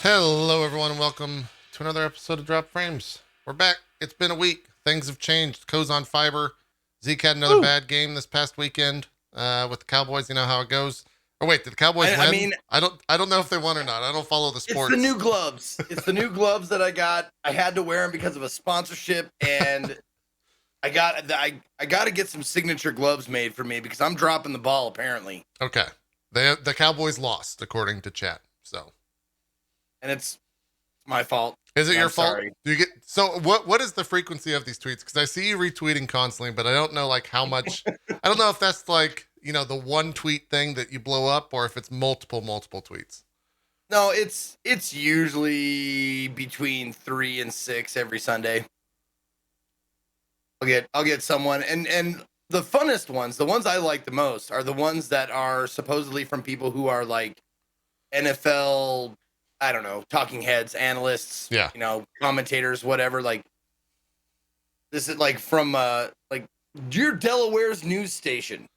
Hello, everyone, and welcome to another episode of Drop Frames. We're back. It's been a week. Things have changed. Co's on fiber. Zeke had another Woo! bad game this past weekend with the Cowboys. You know how it goes. Oh wait, did the Cowboys I win? mean, I don't know if they won or not. I don't follow the it's the sports. new gloves. It's the new gloves that I got. I had to wear them because of a sponsorship, and I got to get some signature gloves made for me because I'm dropping the ball apparently, Okay, the Cowboys lost according to chat. So and it's my fault. is it And your I'm fault? sorry. Do you get so what is the frequency of these tweets? Because I see you retweeting constantly, but I don't know like how much. I don't know if that's like the one tweet thing that you blow up, or if it's multiple tweets. No, it's usually between 3 and 6 every Sunday. I'll get someone, and the funnest ones, the ones I like the most, are the ones that are supposedly from people who are like NFL, I don't know, talking heads, analysts, Yeah. commentators, whatever. Like this is like from like your Delaware's news station,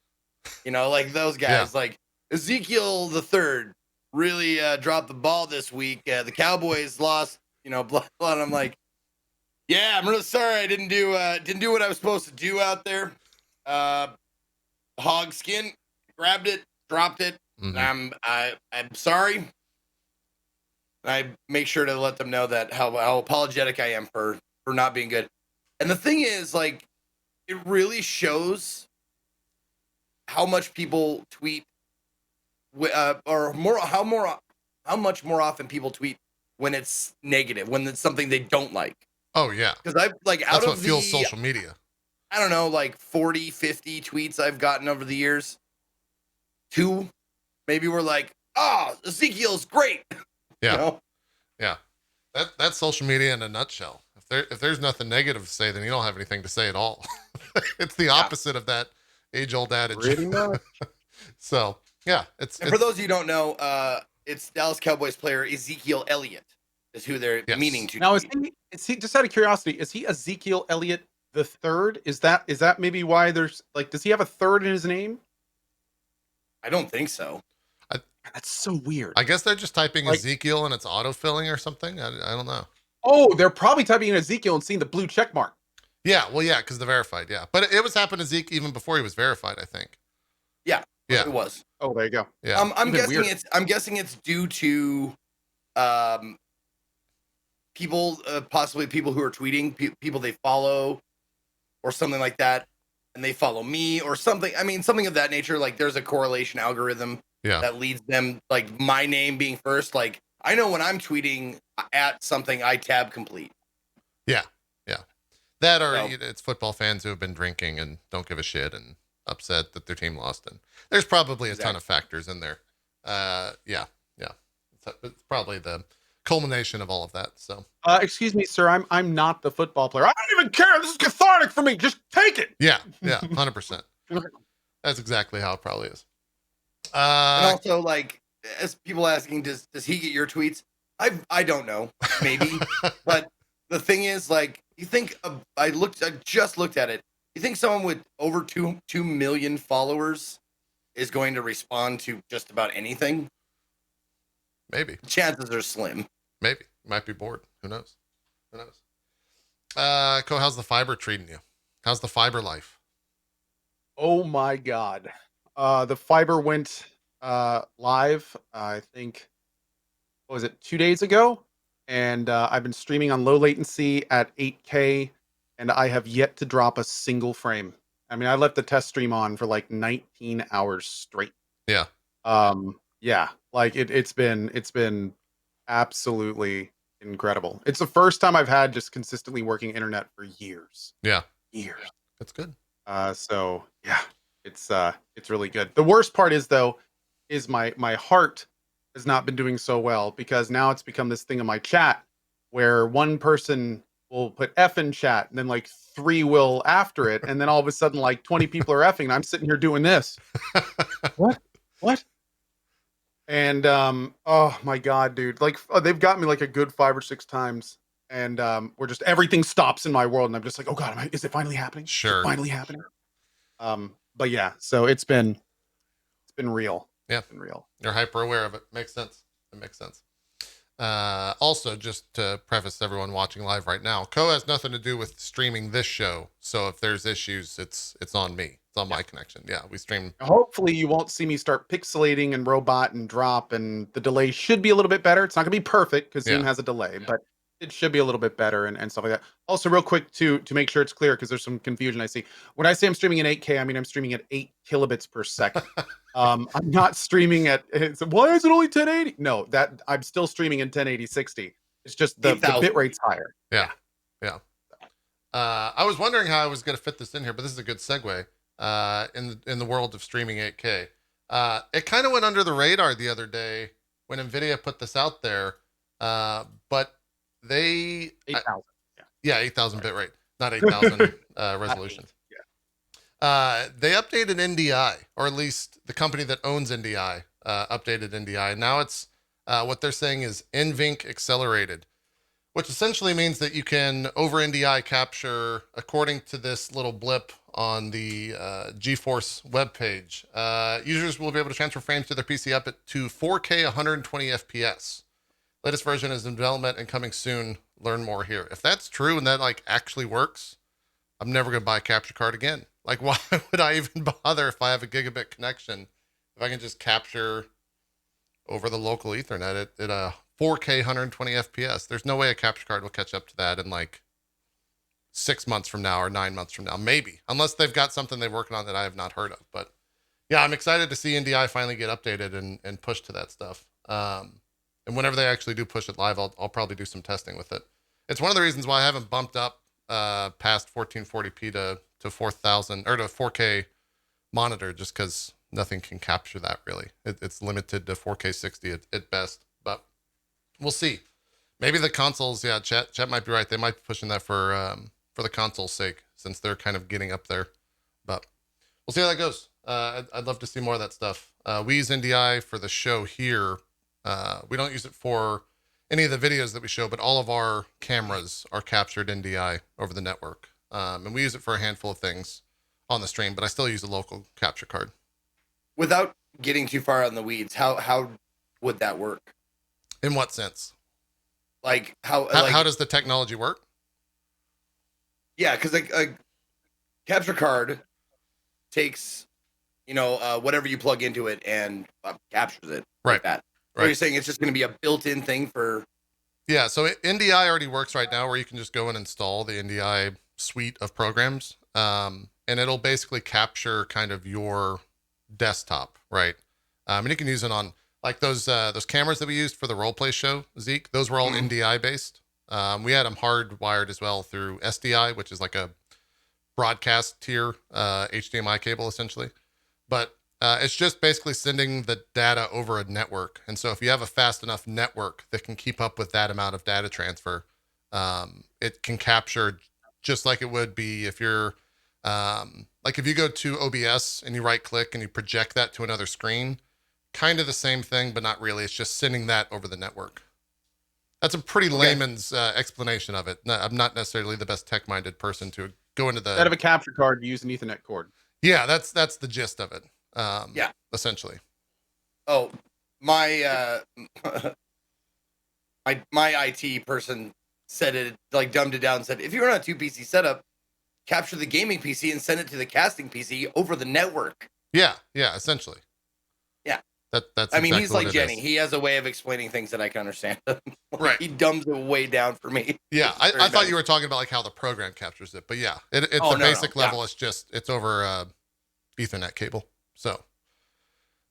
like those guys. Yeah. Like Ezekiel the third really dropped the ball this week. The Cowboys lost, blah blah. And I'm like, yeah, I'm really sorry I didn't do what I was supposed to do out there. Hog skin, grabbed it, dropped it. Mm-hmm. I'm sorry. I make sure to let them know that how apologetic I am for not being good. And the thing is, like, it really shows how much people tweet, or how much more often people tweet when it's negative, when it's something they don't like. Oh yeah. Because I've like out That's what of fuels the, social media. I don't know, like 40, 50 tweets I've gotten over the years, two maybe were like, oh, Ezekiel's great. you Yeah. know? Yeah. That's social media in a nutshell. If there's nothing negative to say, then you don't have anything to say at all. It's the Yeah. opposite of that age-old adage. Pretty much. So yeah, it's And for those of you who don't know, it's Dallas Cowboys player Ezekiel Elliott is who they're yes. meaning to. Now tweet. is he just out of curiosity, is he Ezekiel Elliott the third? Is that maybe why there's like, does he have a third in his name? I don't think so. That's so weird. I guess they're just typing Like- Ezekiel and it's autofilling or something. I don't know. Oh, they're probably typing in Ezekiel and seeing the blue check mark. Yeah, well, yeah, because the verified, yeah. But it was happening to Zeke even before he was verified, I think. Yeah, Yeah. it was. Oh, there you go. Yeah. I'm Even guessing weirder. I'm guessing it's due to people, possibly people who are tweeting, people they follow, or something like that, and they follow me or something. I mean, something of that nature. Like there's a correlation algorithm Yeah. that leads them, like my name being first. Like I know when I'm tweeting at something, I tab complete. Yeah. That or So- it's football fans who have been drinking and don't give a shit and upset that their team lost. And there's probably a ton of factors in there. Yeah. It's probably the culmination of all of that. So Excuse me, sir. I'm not the football player. I don't even care. This is cathartic for me. Just take it. yeah, 100%. That's exactly how it probably is. And also, like, as people asking, does he get your tweets? I don't know, maybe, but the thing is, like, you think I just looked at it. You think someone with over 2 million followers is going to respond to just about anything? Maybe. Chances are slim. Maybe. Might be bored. Who knows? Co, how's the fiber treating you? How's the fiber life? Oh my god. The fiber went live, I think, what was it, 2 days ago? And I've been streaming on low latency at 8K, and I have yet to drop a single frame. I mean, I left the test stream on for like 19 hours straight. Yeah. Yeah, like it's been absolutely incredible. It's the first time I've had just consistently working internet for years. Yeah. Years. That's good. So yeah, it's really good. The worst part is though, is my heart has not been doing so well because now it's become this thing in my chat where one person will put F in chat and then like 3 will after it, and then all of a sudden like 20 people are effing and I'm sitting here doing this. What? And oh my god, dude, like they've got me like a good 5 or 6 times, and we're just, everything stops in my world and I'm just like, oh god, is it finally happening? Sure. Is it finally happening? But yeah, so it's been real. Yeah. It's been real. You're hyper aware of it. Makes sense. It makes sense. Also, just to preface everyone watching live right now, Co has nothing to do with streaming this show. So if there's issues, it's on me. It's on my connection. Yeah, we stream. Hopefully you won't see me start pixelating and robot and drop, and the delay should be a little bit better. It's not gonna be perfect because Zoom Yeah. has a delay, but it should be a little bit better and stuff like that. Also, real quick to make sure it's clear, because there's some confusion I see. When I say I'm streaming in 8K, I mean I'm streaming at 8 kilobits per second. I'm not streaming at why is it only 1080? No, that I'm still streaming in 1080 60. It's just the 8,000. bit rate's higher. Yeah. I was wondering how I was going to fit this in here, but this is a good segue. In the world of streaming 8K, it kind of went under the radar the other day when Nvidia put this out there, but they 8,000. yeah 8,000 bit rate, not 8,000 resolution. They updated NDI, or at least the company that owns NDI updated NDI. Now it's what they're saying is NVINC accelerated, which essentially means that you can over NDI capture, according to this little blip on the GeForce webpage. Users will be able to transfer frames to their PC up to 4K 120 FPS. Latest version is in development and coming soon. Learn more here. If that's true and that like actually works, I'm never going to buy a capture card again. Like, why would I even bother if I have a gigabit connection? If I can just capture over the local Ethernet at a 4K 120 FPS, there's no way a capture card will catch up to that in like 6 months from now or 9 months from now, maybe, unless they've got something they're working on that I have not heard of. But yeah, I'm excited to see NDI finally get updated and push to that stuff. And whenever they actually do push it live, I'll probably do some testing with it. It's one of the reasons why I haven't bumped up past 1440p to 4000 or to 4K monitor, just because nothing can capture that really. It's limited to 4K 60 at best, but we'll see. Maybe the consoles, yeah, chat might be right. They might be pushing that for the console's sake, since they're kind of getting up there. But we'll see how that goes. I'd love to see more of that stuff. We use NDI for the show here. We don't use it for any of the videos that we show, but all of our cameras are captured NDI over the network. And we use it for a handful of things on the stream, but I still use a local capture card. Without getting too far out in the weeds, how would that work? In what sense? Like how does the technology work? Yeah, because a capture card takes, whatever you plug into it and captures it. Right. Like that. So Right. you're saying it's just going to be a built-in thing for... Yeah, so NDI already works right now where you can just go and install the NDI suite of programs. And it'll basically capture kind of your desktop, right? And you can use it on like those cameras that we used for the roleplay show, Zeke. Those were all NDI based. We had them hardwired as well through SDI, which is like a broadcast tier HDMI cable essentially. But it's just basically sending the data over a network. And so if you have a fast enough network that can keep up with that amount of data transfer, it can capture just like it would be if you're like if you go to OBS and you right click and you project that to another screen, kind of the same thing, but not really. It's just sending that over the network. That's a pretty layman's explanation of it. I'm not necessarily the best tech-minded person to go into the... Instead of a capture card, you use an Ethernet cord. Yeah, that's the gist of it. Essentially. Oh, my my IT person said it, like dumbed it down and said, if you're on a 2 PC setup, capture the gaming PC and send it to the casting PC over the network. Yeah, essentially. Yeah. That's I mean, exactly he's like what it Jenny. is. He has a way of explaining things that I can understand. Right. He dumbs it way down for me. Yeah, I Very thought bad. you were talking about like how the program captures it, but yeah, it's Oh, the no, basic no, level. It's over Ethernet cable. So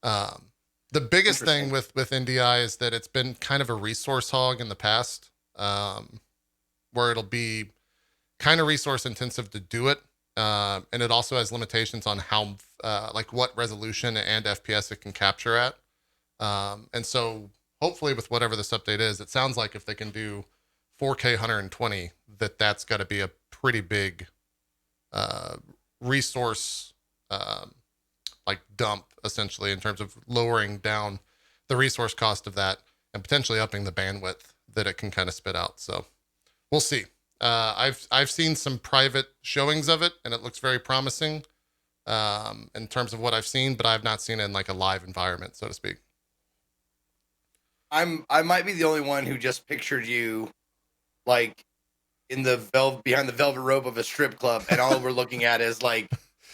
the biggest thing with NDI is that it's been kind of a resource hog in the past, where it'll be kind of resource intensive to do it. And it also has limitations on how, like what resolution and FPS it can capture at. And so hopefully with whatever this update is, it sounds like if they can do 4K 120, that's got to be a pretty big, resource, like dump essentially in terms of lowering down the resource cost of that and potentially upping the bandwidth that it can kind of spit out. So we'll see. I've seen some private showings of it and it looks very promising in terms of what I've seen, but I've not seen it in like a live environment, so to speak. I might be the only one who just pictured you like in the behind the velvet rope of a strip club, and all we're looking at is like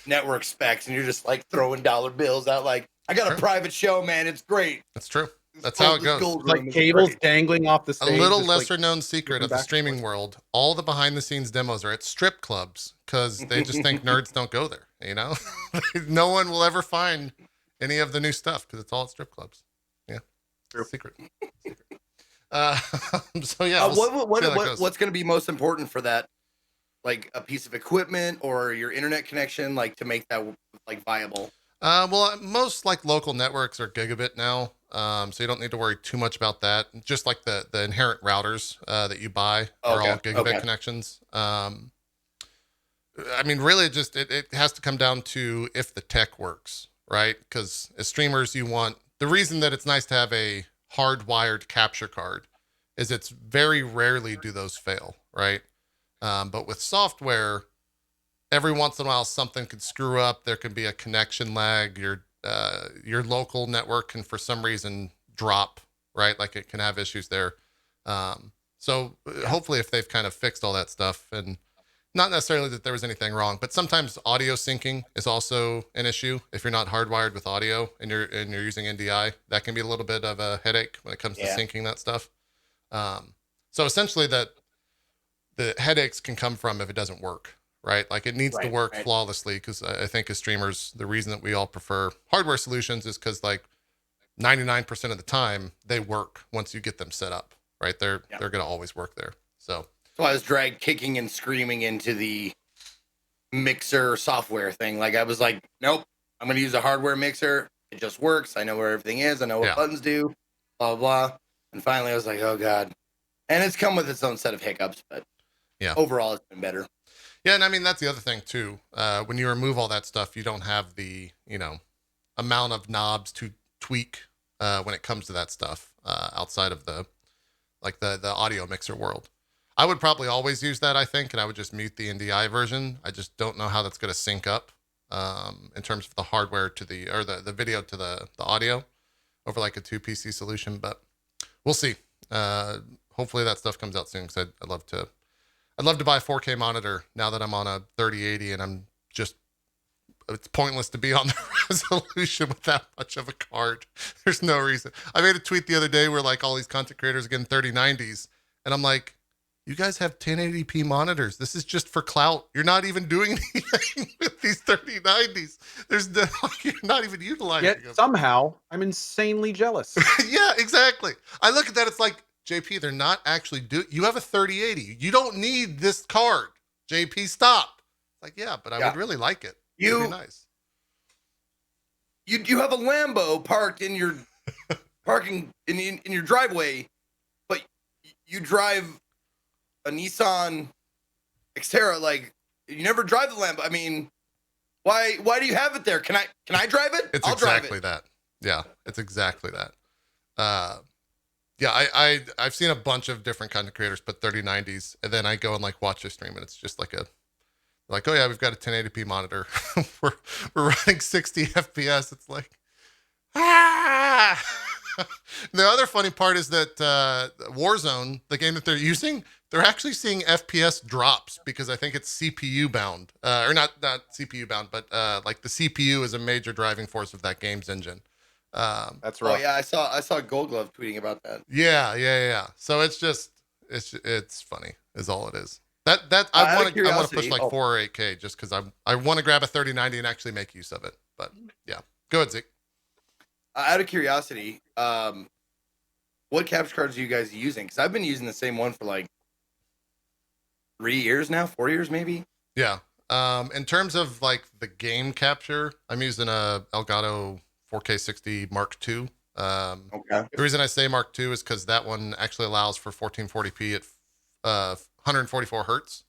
network specs, and you're just like throwing dollar bills out. Like, I got a private show, man. It's great. That's true. That's how it goes. Gold Like room is cables great. dangling off the A stage. little just, lesser like, known secret of the back and streaming forth. world, all the behind the scenes demos are at strip clubs because they just think nerds don't go there, you know? No one will ever find any of the new stuff because it's all at strip clubs. Yeah. True. Secret. Uh, so yeah, we'll see how that goes. What's going to be most important for that? Like a piece of equipment or your internet connection, like to make that like viable? Well, most like local networks are gigabit now, so you don't need to worry too much about that. Just like the inherent routers that you buy are all gigabit connections. I mean, really, just it has to come down to if the tech works, right? Because as streamers, you want the reason that it's nice to have a hardwired capture card is it's very rarely do those fail, right? But with software, every once in a while something could screw up. There can be a connection lag. Your local network can for some reason drop, right? Like it can have issues there. So hopefully if they've kind of fixed all that stuff, and not necessarily that there was anything wrong, but sometimes audio syncing is also an issue. If you're not hardwired with audio and you're using NDI, that can be a little bit of a headache when it comes to syncing that stuff. So essentially that the headaches can come from if it doesn't work, right? Like it needs to work flawlessly, because I think as streamers, the reason that we all prefer hardware solutions is because like 99% of the time they work once you get them set up, right? They're going to always work there. So I was dragged kicking and screaming into the mixer software thing. Like I was like, nope, I'm going to use a hardware mixer. It just works. I know where everything is. I know what buttons do, blah, blah, blah. And finally I was like, oh God. And it's come with its own set of hiccups, but overall it's been better. Yeah. And I mean, that's the other thing too. When you remove all that stuff, you don't have the, amount of knobs to tweak when it comes to that stuff outside of the audio mixer world. I would probably always use that, I think, and I would just mute the NDI version. I just don't know how that's going to sync up in terms of the hardware to the video to the audio over like a 2 PC solution, but we'll see. Hopefully that stuff comes out soon, because I'd love to buy a 4K monitor now that I'm on a 3080, and it's pointless to be on the resolution with that much of a card. There's no reason. I made a tweet the other day where like all these content creators are getting 3090s, and I'm like, you guys have 1080p monitors. This is just for clout. You're not even doing anything with these 3090s. You're not even utilizing them. Yet somehow I'm insanely jealous. Yeah, exactly. I look at that. It's like, JP, they're not actually you have a 3080. You don't need this card. JP, stop. Like, yeah, but I would really like it. It'd be nice. You have a Lambo parked in your parking in your driveway, but you drive a Nissan Xterra. Like, you never drive the Lambo. I mean, why do you have it there? Can I drive it? I'll drive it. That. Yeah, it's exactly that. Yeah, I've seen a bunch of different content creators put 3090s, and then I go and like watch their stream, and it's just like oh yeah, we've got a 1080p monitor. we're running 60 FPS. It's like, ah. The other funny part is that Warzone, the game that they're using, they're actually seeing FPS drops because I think it's CPU bound, or not CPU bound, but like the CPU is a major driving force of that game's engine. That's right. Oh yeah, I saw Gold Glove tweeting about that. Yeah. So it's funny is all it is. That I want to push like 4 or 8K just because I want to grab a 3090 and actually make use of it. But yeah, go ahead, Zeke. Out of curiosity, what capture cards are you guys using? Because I've been using the same one for like 3 years now, 4 years maybe. Yeah. In terms of like the game capture, I'm using a Elgato 4K60 Mark II. Okay. The reason I say Mark II is because that one actually allows for 1440p at 144 hertz.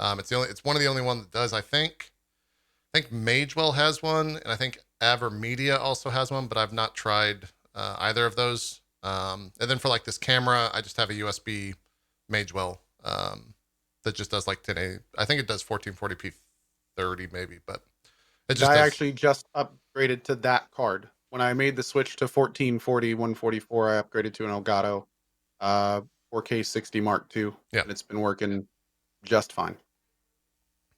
It's one of the only ones that does. I think itmeJP has one, and I think Avermedia also has one, but I've not tried either of those. And then for like this camera, I just have a USB itmeJP that just does like 1080. I think it does 1440p 30 maybe, but it just I actually just upgraded to that card. when I made the switch to 1440, 144, I upgraded to an Elgato 4K 60 Mark II. Yeah. And it's been working just fine.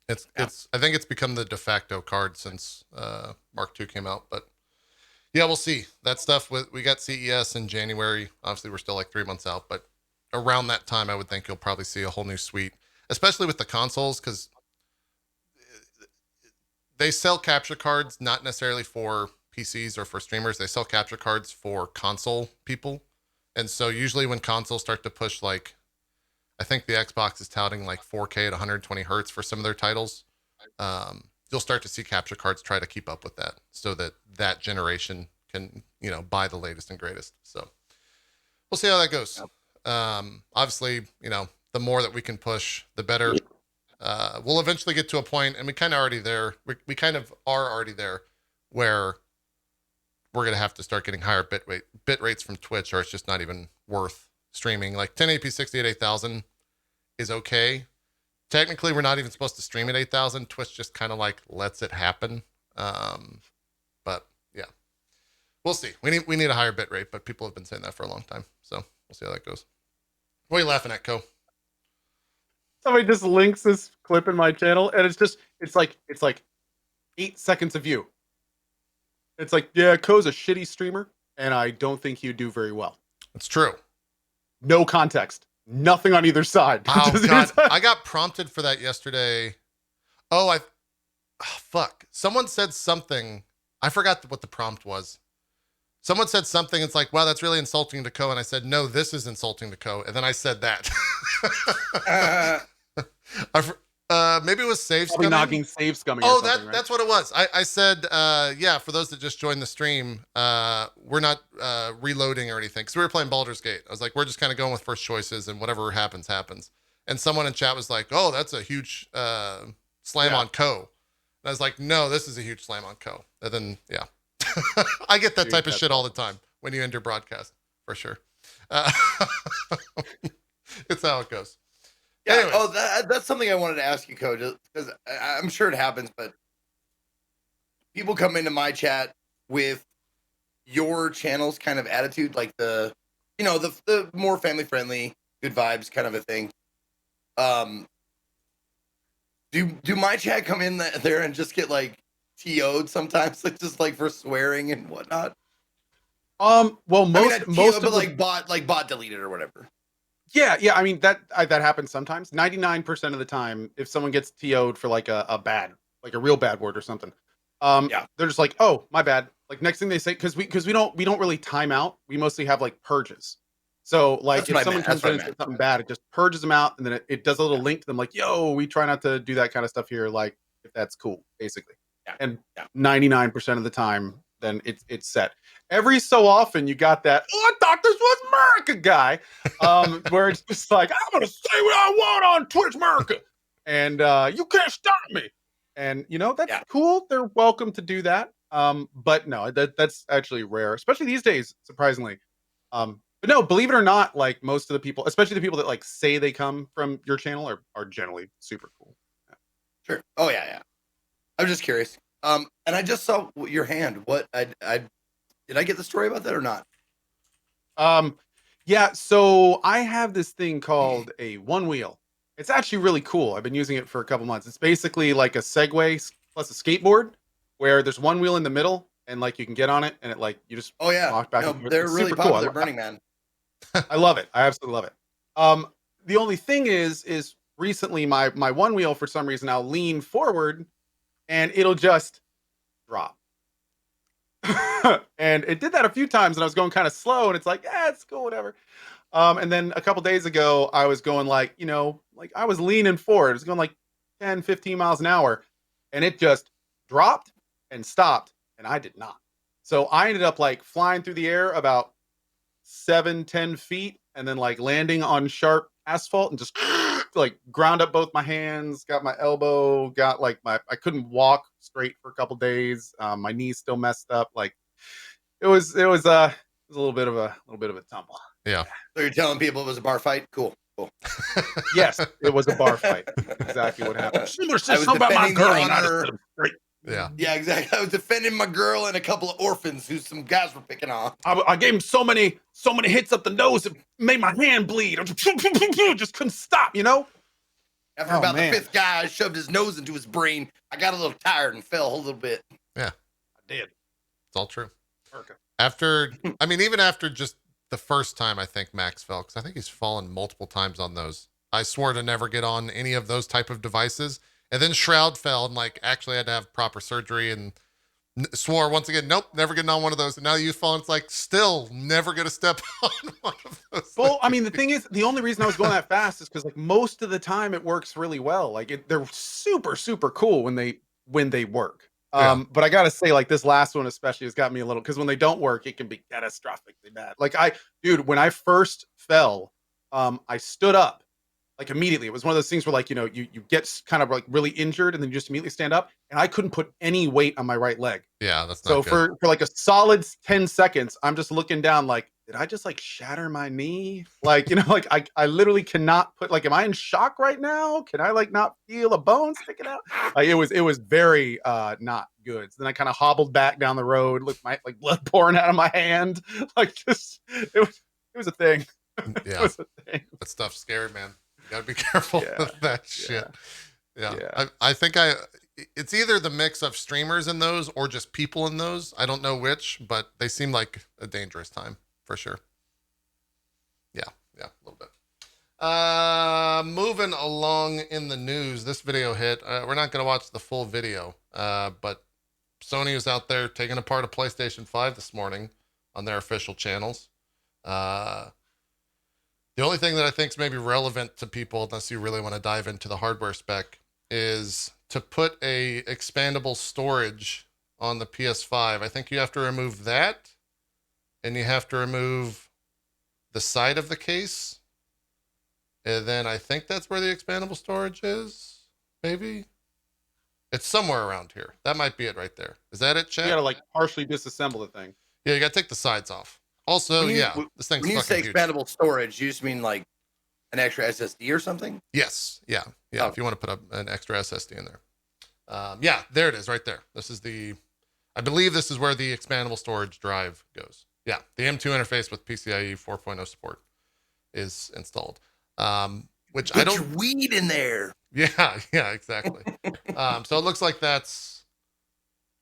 It's I think it's become the de facto card since Mark II came out, but yeah, we'll see. That stuff we got CES in January. Obviously, we're still like 3 months out, but around that time, I would think you'll probably see a whole new suite, especially with the consoles, because they sell capture cards not necessarily for PCs or for streamers. They sell capture cards for console people, and so usually when consoles start to push, like, I think the Xbox is touting like 4K at 120 hertz for some of their titles. You'll start to see capture cards try to keep up with that, so that that generation can, buy the latest and greatest. So we'll see how that goes. Obviously, the more that we can push, the better. We'll eventually get to a point, and we kind of already there. We kind of are already there, where we're gonna have to start getting higher bit rates from Twitch, or it's just not even worth streaming. Like 1080p 60 at 8000 is okay. Technically, we're not even supposed to stream at 8000. Twitch just kind of like lets it happen. But yeah, we'll see. We need a higher bit rate, but people have been saying that for a long time. So we'll see how that goes. What are you laughing at, Co? Somebody just links this clip in my channel, and it's like 8 seconds of you. It's like, yeah, Ko's a shitty streamer, and I don't think he'd do very well. It's true. No context. Nothing on either side. Oh, God. I got prompted for that yesterday. Fuck. Someone said something. I forgot what the prompt was. Someone said something. It's like, wow, that's really insulting to Co. And I said, no, this is insulting to Co. And then I said that. Maybe it was save Probably scumming. knocking save scumming. Oh, right? That's what it was. I said, yeah, for those that just joined the stream, we're not reloading or anything, because we were playing Baldur's Gate. I was like, we're just kind of going with first choices, and whatever happens, happens. And someone in chat was like, oh, that's a huge slam on Co. And I was like, no, this is a huge slam on Co. And then, yeah. I get that type of shit all the time when you enter broadcast, for sure. It's how it goes. Yeah. Anyways. Oh, that's something I wanted to ask you, Coach, because I'm sure it happens, but people come into my chat with your channel's kind of attitude, like the more family friendly, good vibes kind of a thing. Do my chat come in there and just get like TO'd sometimes, like just like for swearing and whatnot? Well, most but like bot deleted or whatever. Yeah. I mean that happens sometimes. 99% of the time, if someone gets TO'd for like a real bad word or something, they're just like, oh, my bad. Like next thing they say, because we don't really time out. We mostly have like purges. So like if someone comes in and says something bad, it just purges them out, and then it does a little link to them, like, yo, we try not to do that kind of stuff here. Like if that's cool, basically. And 99% of the time, then it's set. Every so often, you got that, oh, I thought this was America guy, where it's just like, I'm going to say what I want on Twitch America, and you can't stop me. And, that's cool. They're welcome to do that. But no, that's actually rare, especially these days, surprisingly. But no, believe it or not, like most of the people, especially the people that like say they come from your channel are generally super cool. Yeah. Sure. Oh, yeah. I'm just curious. And I just saw your hand. What did I get the story about that or not? Yeah. So I have this thing called a one wheel. It's actually really cool. I've been using it for a couple months. It's basically like a Segway plus a skateboard, where there's one wheel in the middle, and like you can get on it, and it like you just walk back. They're really popular. Cool. Burning Man. I love it. I absolutely love it. The only thing is recently my one wheel, for some reason, I'll lean forward and it'll just drop. And it did that a few times, and I was going kind of slow, and it's like, yeah, it's cool, whatever. And then a couple days ago, I was going like I was leaning forward. It was going like 10, 15 miles an hour, and it just dropped and stopped, and I did not. So I ended up like flying through the air about 7-10 feet, and then like landing on sharp asphalt and just like ground up both my hands, got my elbow, got like I couldn't walk straight for a couple days. My knees still messed up. Like it was a little bit of a tumble. Yeah. So you're telling people it was a bar fight? Cool. Yes, it was a bar fight. Exactly what happened. Someone said something about my girl, and I just Yeah. Yeah, exactly. I was defending my girl and a couple of orphans who some guys were picking on. I gave him so many hits up the nose, it made my hand bleed. I just couldn't stop, you know? After about the fifth guy shoved his nose into his brain, I got a little tired and fell a little bit. Yeah. I did. It's all true. Okay. After, I mean, even after just the first time, I think Max fell, because I think he's fallen multiple times on those. I swore to never get on any of those type of devices. And then Shroud fell and like actually had to have proper surgery and swore once again, nope, never getting on one of those. And now you fall and it's like, still never going to step on one of those. Well, I mean, the thing is, the only reason I was going that fast is because like most of the time it works really well. Like they're super, super cool when they work. But I gotta say, like this last one especially has got me a little, because when they don't work, it can be catastrophically bad. Like when I first fell, I stood up like immediately. It was one of those things where like, you know, you get kind of like really injured and then you just immediately stand up, and I couldn't put any weight on my right leg. Yeah, that's not so good. for like a solid 10 seconds, I'm just looking down like, did I just like shatter my knee? Like, you know, like I literally cannot put, like, am I in shock right now? Can I like not feel a bone sticking out? Like, it was very not good. So then I kind of hobbled back down the road, looked my like blood pouring out of my hand. Like just it was a thing. Yeah. It was a thing. That stuff's scary, man. You gotta be careful with that shit. Yeah. I think it's either the mix of streamers in those or just people in those. I don't know which, but they seem like a dangerous time for sure. Yeah, a little bit. Moving along in the news, this video hit. We're not going to watch the full video, but Sony was out there taking apart a PlayStation 5 this morning on their official channels. The only thing that I think is maybe relevant to people, unless you really want to dive into the hardware spec, is to put a expandable storage on the PS5. I think you have to remove that, and you have to remove the side of the case. And then I think that's where the expandable storage is. Maybe it's somewhere around here. That might be it right there. Is that it, chat? You gotta like partially disassemble the thing. Yeah, you gotta take the sides off. Also, this thing's when you say huge. expandable storage, you just mean like an extra SSD or something? Yes. Yeah. Oh. If you want to put an extra SSD in there. Yeah, there it is right there. This is I believe this is where the expandable storage drive goes. Yeah. The M2 interface with PCIe 4.0 support is installed. Which Put I don't. your weed in there. Yeah, exactly. So it looks like that's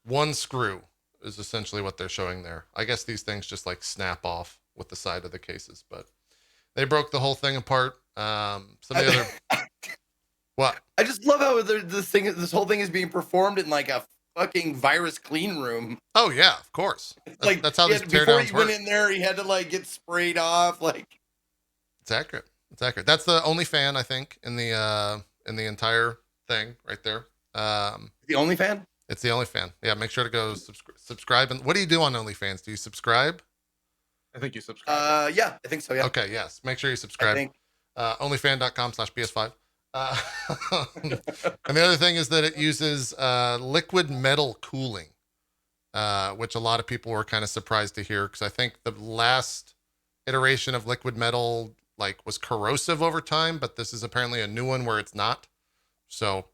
one screw is essentially what they're showing there. I guess these things just like snap off with the side of the cases, but they broke the whole thing apart. Some of the other what? I just love how this whole thing is being performed in like a fucking virus clean room. Oh yeah, of course. Like that's how these teardowns before he work. went in there, he had to like get sprayed off. Like it's accurate. It's accurate. That's the only fan I think in the entire thing right there. The only fan? It's the only fan. Yeah, make sure to go subscribe. And what do you do on OnlyFans? Do you subscribe? I think you subscribe. Yeah, I think so. Yeah. Okay. Yes. Make sure you subscribe. Onlyfan.com/PS5. And the other thing is that it uses liquid metal cooling, which a lot of people were kind of surprised to hear, because I think the last iteration of liquid metal was corrosive over time, but this is apparently a new one where it's not. So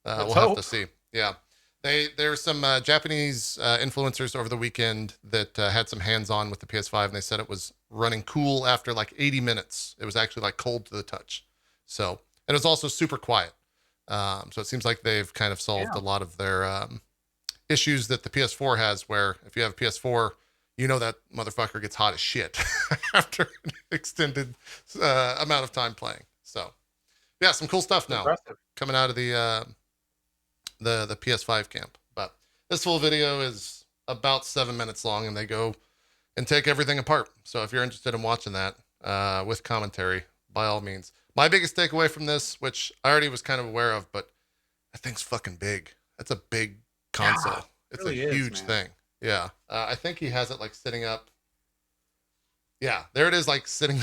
we'll have to see. Yeah. There's some Japanese influencers over the weekend that had some hands-on with the PS5, and they said it was running cool after like 80 minutes. It was actually like cold to the touch. So, and it was also super quiet. So it seems like they've kind of solved a lot of their issues that the PS4 has, where if you have a PS4, you know that motherfucker gets hot as shit after an extended amount of time playing. So, yeah, some cool stuff now coming out of the PS5 camp. But this full video is about 7 minutes long, and they go and take everything apart. So if you're interested in watching that with commentary, by all means. My biggest takeaway from this, which I already was kind of aware of, but that thing's fucking big. That's a big console. Yeah, it's really a huge thing. Yeah. I think he has it like sitting up. Yeah, there it is, like sitting.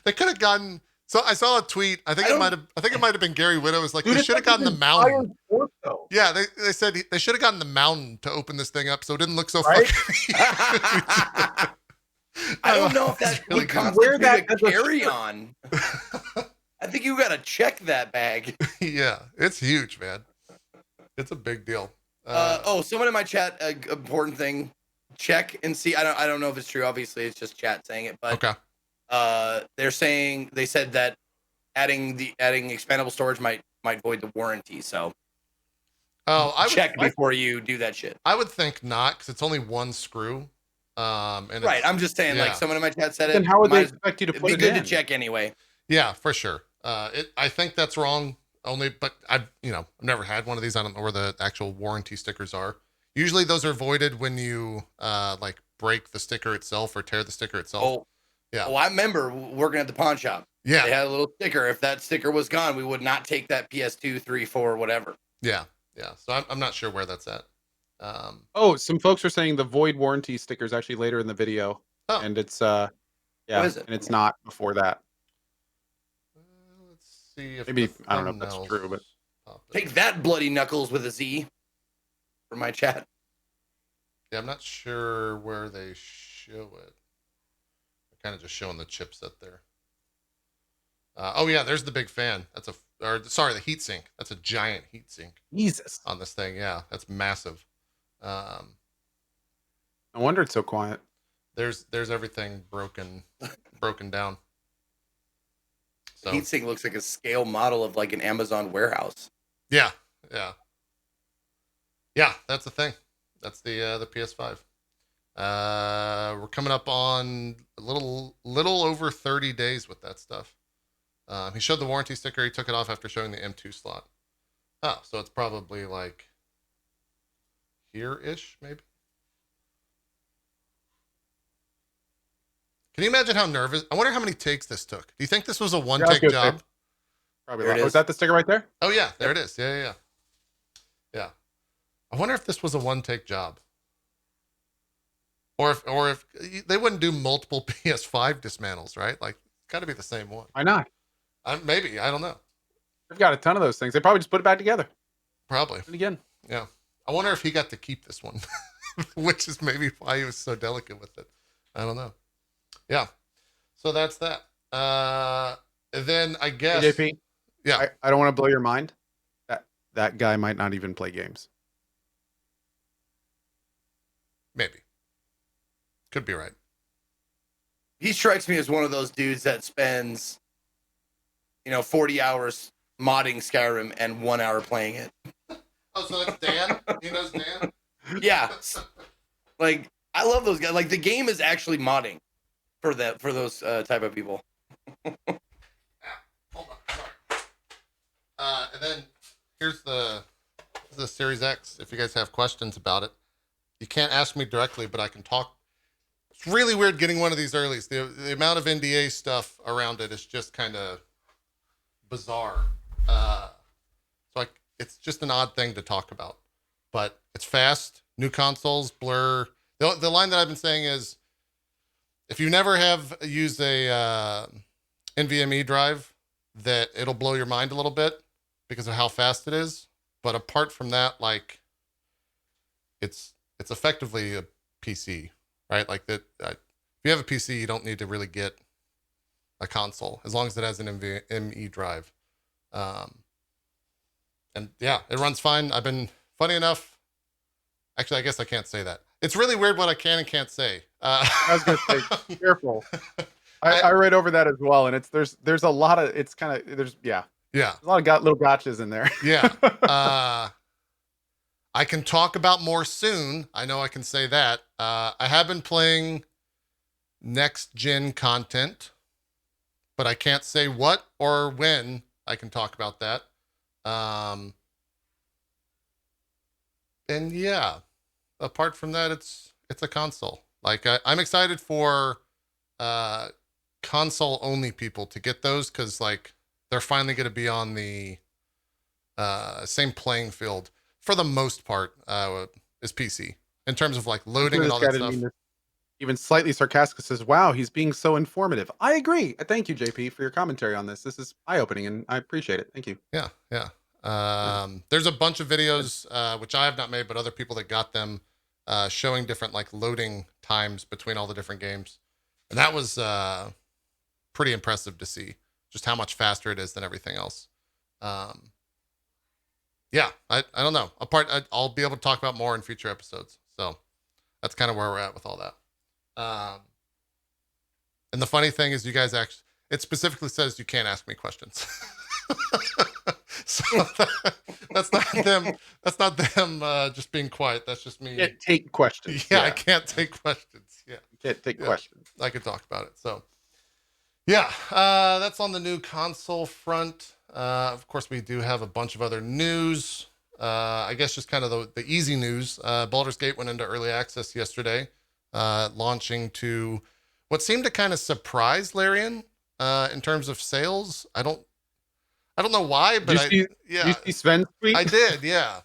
They could have gotten. So I saw a tweet. I think it might have been Gary Widow. It was like, they should have gotten the mountain. Yeah, they said they should have gotten the mountain to open this thing up, so it didn't look so fucking huge. I don't know if that would constitute a carry-on. I think you got to check that bag. Yeah, it's huge, man. It's a big deal. Someone in my chat, important thing, check and see. I don't know if it's true. Obviously, it's just chat saying it, but Okay. they said that adding expandable storage might void the warranty. So check before you do that shit. I would think not, because it's only one screw. And right. I'm just saying, yeah. like someone in my chat said Then it. how would they expect you to put it in? It'd be good to check anyway. Yeah, for sure. I think that's wrong. But I've never had one of these. I don't know where the actual warranty stickers are. Usually those are voided when you like break the sticker itself or tear the sticker itself. Oh, yeah. Oh, I remember working at the pawn shop. Yeah. They had a little sticker. If that sticker was gone, we would not take that PS2, 3, 4, whatever. Yeah. Yeah. So I'm not sure where that's at. Some folks are saying the void warranty sticker is actually later in the video. Oh. And it's and it's not before that. Let's see if maybe I don't know if that's true, but take that, bloody knuckles with a Z for my chat. Yeah, I'm not sure where they show it. They're kind of just showing the chipset there. Oh yeah, there's the big fan. The heatsink. That's a giant heatsink. Jesus. On this thing, yeah, that's massive. No wonder it's so quiet. There's everything broken down. So. The heatsink looks like a scale model of like an Amazon warehouse. Yeah, that's the thing. That's the PS5. We're coming up on a little over 30 days with that stuff. He showed the warranty sticker. He took it off after showing the M2 slot. Oh, so it's probably like here-ish, maybe. Can you imagine how nervous? I wonder how many takes this took. Do you think this was a one-take job? Probably. Was that the sticker right there? Oh yeah, there it is. Yeah. I wonder if this was a one-take job, or if they wouldn't do multiple PS5 dismantles, right? Like, it's got to be the same one. Why not? Maybe, I don't know. They've got a ton of those things. They probably just put it back together. Probably. And again. Yeah. I wonder if he got to keep this one, which is maybe why he was so delicate with it. I don't know. Yeah. So that's that. And then I guess. Hey, JP. Yeah. I don't want to blow your mind. That guy might not even play games. Maybe. Could be right. He strikes me as one of those dudes that spends, 40 hours modding Skyrim and 1 hour playing it. Oh, so that's Dan? He knows Dan? Yeah. Like, I love those guys. Like, the game is actually modding for those type of people. Hold on. Sorry. And then here's the Series X. If you guys have questions about it, you can't ask me directly, but I can talk. It's really weird getting one of these earlies. The amount of NDA stuff around it is just kind of bizarre. It's just an odd thing to talk about, but it's fast. New consoles, Blur. The line that I've been saying is, if you never have used a NVMe drive, that it'll blow your mind a little bit because of how fast it is. But apart from that, like, it's effectively a PC, right? Like that. If you have a PC, you don't need to really get a console as long as it has an NVMe drive. And yeah, it runs fine. I've been, funny enough, actually, I guess I can't say that. It's really weird what I can and can't say. I was going to say, careful. I read over that as well, and there's a lot of, it's kind of, there's a lot of little gotchas in there. Yeah. I can talk about more soon. I know I can say that. I have been playing next gen content, but I can't say what or when I can talk about that. And yeah, apart from that, it's a console. Like, I'm excited for console only people to get those, because like they're finally going to be on the same playing field for the most part as PC in terms of like loading and all that stuff. Even slightly sarcastic says, "Wow, he's being so informative." I agree. Thank you, JP, for your commentary on this. This is eye-opening, and I appreciate it. Thank you. Yeah. There's a bunch of videos which I have not made, but other people that got them showing different like loading times between all the different games, and that was pretty impressive to see just how much faster it is than everything else. yeah, I don't know. I'll be able to talk about more in future episodes. So that's kind of where we're at with all that. And the funny thing is, you guys actually, it specifically says you can't ask me questions. So that's not them. That's not them just being quiet. That's just me. Can't take questions. Yeah, I can't take questions. Yeah, can't take questions. I could talk about it. So yeah, that's on the new console front. Of course, we do have a bunch of other news. I guess just kind of the easy news. Baldur's Gate went into early access yesterday, launching to what seemed to kind of surprise Larian in terms of sales. I don't know why, but you see Sven's tweet? I did. Yeah.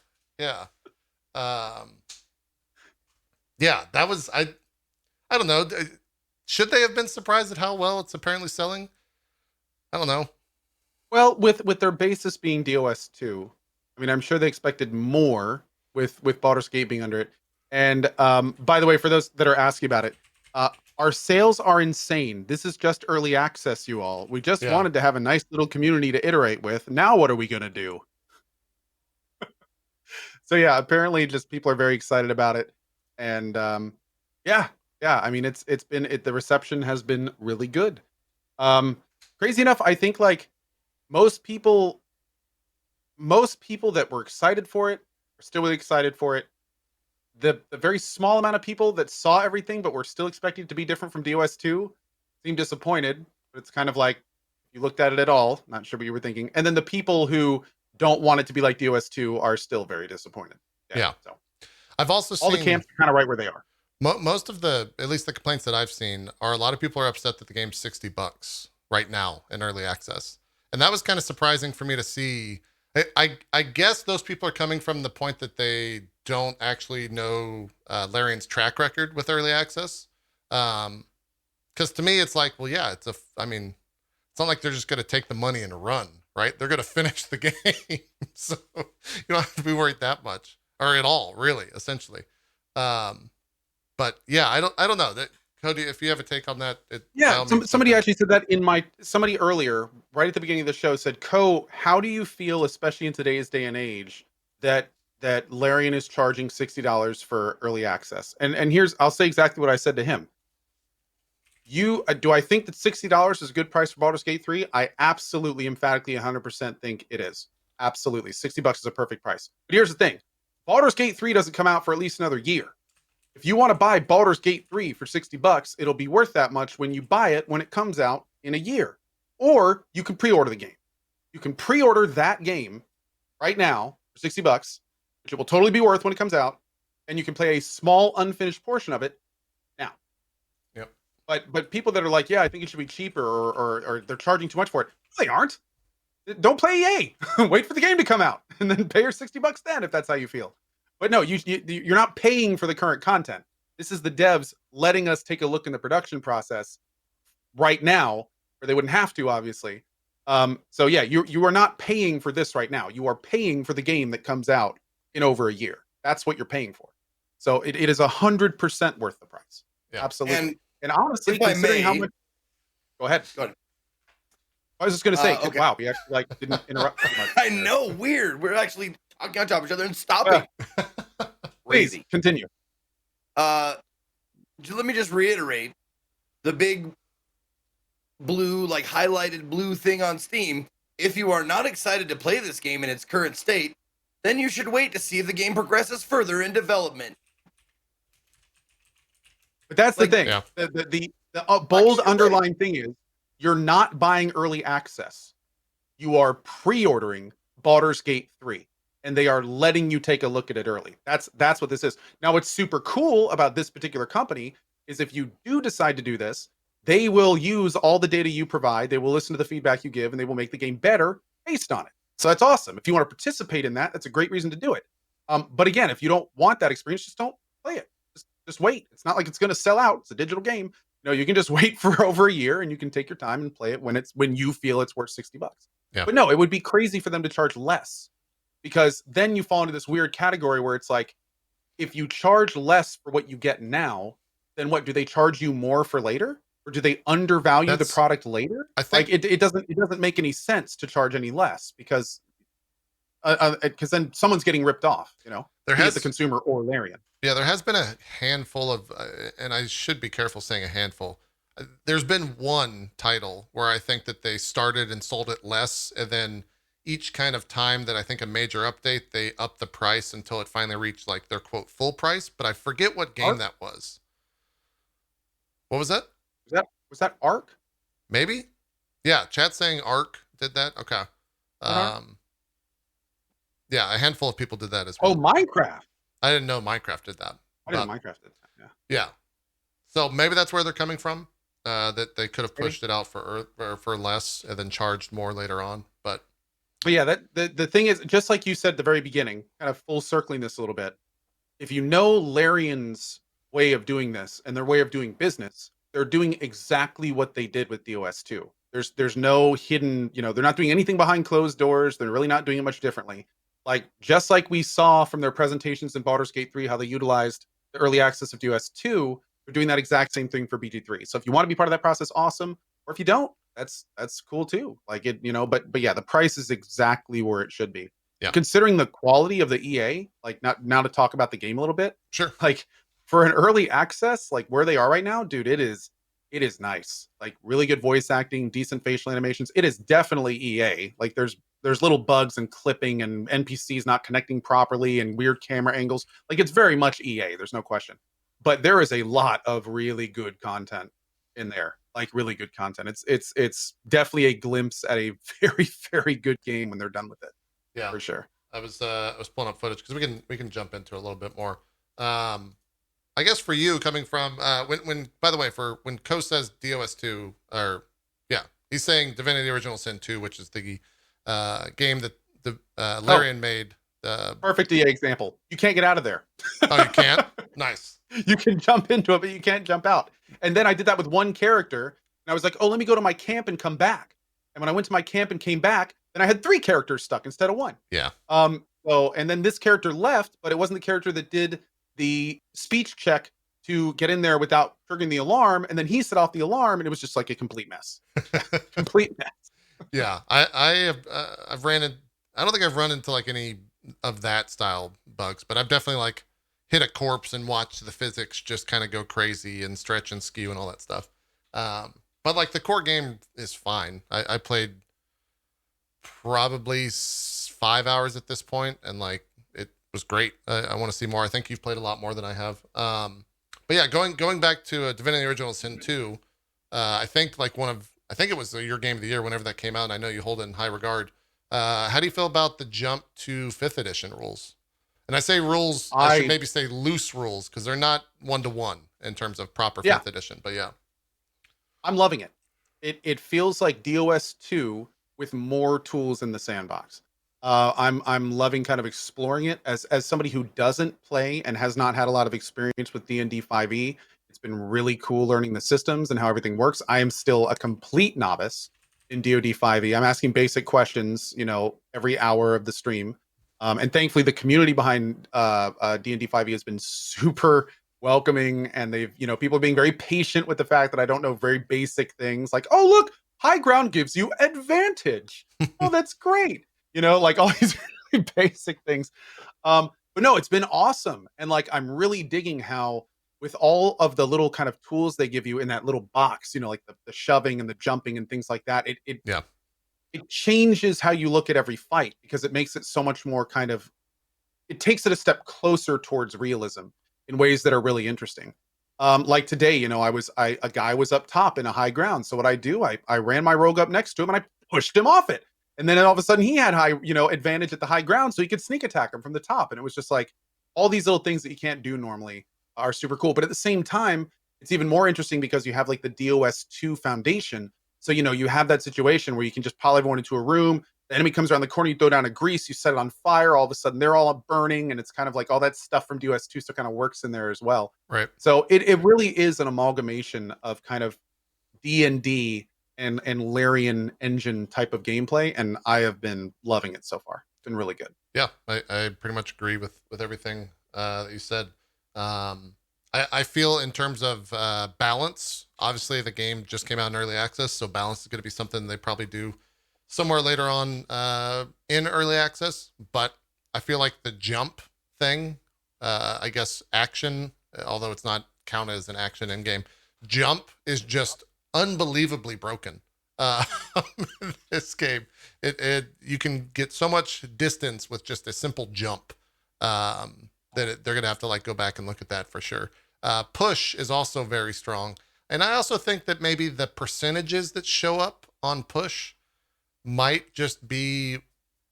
Yeah, that was, I don't know. Should they have been surprised at how well it's apparently selling? I don't know. Well, with their basis being DOS 2, I mean, I'm sure they expected more with Baldur's Gate being under it. And by the way, for those that are asking about it, our sales are insane. This is just early access, you all. We just wanted to have a nice little community to iterate with. Now what are we going to do? So yeah, apparently just people are very excited about it. And yeah, I mean, the reception has been really good. Crazy enough, I think like most people that were excited for it are still really excited for it. The very small amount of people that saw everything but were still expecting it to be different from DOS 2 seemed disappointed. But it's kind of like, you looked at it at all, not sure what you were thinking. And then the people who don't want it to be like DOS 2 are still very disappointed. Yeah. So I've also all seen the camps are kind of right where they are. Most of at least the complaints that I've seen are a lot of people are upset that the game's $60 right now in early access. And that was kind of surprising for me to see. I guess those people are coming from the point that they don't actually know Larian's track record with early access. Because to me, it's like, well, yeah, it's not like they're just going to take the money and run, right? They're going to finish the game. So you don't have to be worried that much or at all, really, essentially. But yeah, I don't know that. Cody, if you have a take on that, somebody actually said that somebody earlier, right at the beginning of the show, said, "Co, how do you feel, especially in today's day and age, that Larian is charging $60 for early access?" And I'll say exactly what I said to him. Do I think that $60 is a good price for Baldur's Gate 3? I absolutely, emphatically, 100% think it is. Absolutely, $60 is a perfect price. But here's the thing: Baldur's Gate 3 doesn't come out for at least another year. If you want to buy Baldur's Gate 3 for $60, it'll be worth that much when you buy it when it comes out in a year. Or you can pre-order the game. You can pre-order that game right now for $60, which it will totally be worth when it comes out, and you can play a small unfinished portion of it now. Yep. But people that are like, yeah, I think it should be cheaper, or they're charging too much for it. No, they aren't. Don't play EA. Wait for the game to come out, and then pay your $60 then if that's how you feel. But no, you're not paying for the current content. This is the devs letting us take a look in the production process right now, where they wouldn't have to, obviously. So yeah, you are not paying for this right now. You are paying for the game that comes out in over a year. That's what you're paying for. So it is 100% worth the price. Yeah. Absolutely. And honestly, considering how much. Go ahead. I was just going to say, okay. Wow, we actually didn't interrupt. I know, weird. We're actually talking on top of each other and stopping. Please continue. Let me just reiterate the big blue, highlighted blue thing on Steam. If you are not excited to play this game in its current state, then you should wait to see if the game progresses further in development. But that's the thing. Yeah. The bold underlying thing is, you're not buying early access. You are pre-ordering Baldur's Gate 3, and they are letting you take a look at it early. That's what this is. Now, what's super cool about this particular company is if you do decide to do this, they will use all the data you provide. They will listen to the feedback you give, and they will make the game better based on it. So that's awesome. If you want to participate in that, that's a great reason to do it. But again, if you don't want that experience, just don't play it. Just wait. It's not like it's going to sell out. It's a digital game. No, you can just wait for over a year, and you can take your time and play it when you feel it's worth $60. Yeah. But no, it would be crazy for them to charge less, because then you fall into this weird category where it's like, if you charge less for what you get now, then what, do they charge you more for later, or do they undervalue the product later? I think it doesn't make any sense to charge any less, because because then someone's getting ripped off. There be it has the consumer or Larian. Yeah, there has been a handful of, and I should be careful saying a handful. There's been one title where I think that they started and sold it less, and then each kind of time that I think a major update, they upped the price until it finally reached like their quote full price. But I forget what game Arc? that was. What was that? Was that Arc? Maybe? Yeah, chat saying Arc did that. Okay. Uh-huh. Yeah, a handful of people did that as Oh, well. Minecraft. I didn't know Minecraft did that. I didn't know Minecraft did that. Yeah. Yeah. So maybe that's where they're coming from. That they could have Maybe. pushed it out for less and then charged more later on. But yeah, the thing is, just like you said at the very beginning, kind of full circling this a little bit. If you know Larian's way of doing this and their way of doing business, they're doing exactly what they did with DOS 2. There's no hidden, they're not doing anything behind closed doors. They're really not doing it much differently. Like just like we saw from their presentations in Baldur's Gate 3, how they utilized the early access of DOS 2, they're doing that exact same thing for BG3. So if you want to be part of that process, awesome. Or if you don't, that's cool too. Like it, but yeah, the price is exactly where it should be. Yeah. Considering the quality of the EA, like not now to talk about the game a little bit. Sure. Like for an early access, like where they are right now, dude, it is nice. Like really good voice acting, decent facial animations. It is definitely EA. Like there's little bugs and clipping and NPCs not connecting properly and weird camera angles. Like it's very much EA. There's no question. But there is a lot of really good content in there. Like really good content. It's definitely a glimpse at a very, very good game when they're done with it. Yeah, for sure. I was pulling up footage because we can jump into it a little bit more. I guess for you coming from when by the way, for when Ko says DOS 2, or yeah, he's saying Divinity Original Sin 2, which is the game that the Larian made. Perfect EA example. You can't get out of there. Oh, you can't? Nice. You can jump into it, but you can't jump out. And then I did that with one character, and I was like, oh, let me go to my camp and come back. And when I went to my camp and came back, then I had 3 characters stuck instead of 1. Yeah. So, and then this character left, but it wasn't the character that did the speech check to get in there without triggering the alarm. And then he set off the alarm, and it was just like a complete mess. Complete mess. Yeah. I've ran in. I don't think I've run into like any of that style bugs, but I've definitely like hit a corpse and watched the physics just kind of go crazy and stretch and skew and all that stuff. But like the core game is fine. I played probably 5 hours at this point, and like it was great. I want to see more. I think you've played a lot more than I have. But yeah, going back to Divinity Original Sin 2, I think like I think it was your game of the year whenever that came out, and I know you hold it in high regard. How do you feel about the jump to 5th edition rules? And I say rules, I should maybe say loose rules, because they're not 1-to-1 in terms of proper 5th edition, but yeah. I'm loving it. It feels like DOS 2 with more tools in the sandbox. I'm loving kind of exploring it as somebody who doesn't play and has not had a lot of experience with D&D 5e. It's been really cool learning the systems and how everything works. I am still a complete novice in DoD 5e. I'm asking basic questions, every hour of the stream. And thankfully the community behind D&D 5e has been super welcoming, and they've, people are being very patient with the fact that I don't know very basic things like, oh, look, high ground gives you advantage. Oh, that's great. Like all these really basic things. But no, it's been awesome. And like, I'm really digging how with all of the little kind of tools they give you in that little box, like the shoving and the jumping and things like that, it changes how you look at every fight, because it makes it so much more kind of, it takes it a step closer towards realism in ways that are really interesting. Like today, a guy was up top in a high ground. So what I do, I ran my rogue up next to him and I pushed him off it. And then all of a sudden he had high, advantage at the high ground, so he could sneak attack him from the top. And it was just like all these little things that you can't do normally are super cool. But at the same time, it's even more interesting because you have like the DOS 2 foundation. So, you have that situation where you can just pile everyone into a room. The enemy comes around the corner, you throw down a grease, you set it on fire. All of a sudden they're all burning, and it's kind of like all that stuff from DOS 2 still kind of works in there as well. Right. So it really is an amalgamation of kind of D&D and Larian engine type of gameplay, and I have been loving it so far. It's been really good. Yeah, I pretty much agree with everything that you said. I feel in terms of balance, obviously the game just came out in early access, so balance is going to be something they probably do somewhere later on in early access, but I feel like the jump thing, I guess action, although it's not counted as an action in game, jump is just unbelievably broken. Uh, in this game, it you can get so much distance with just a simple jump they're gonna have to like go back and look at that for sure. Push is also very strong, and I also think that maybe the percentages that show up on push might just be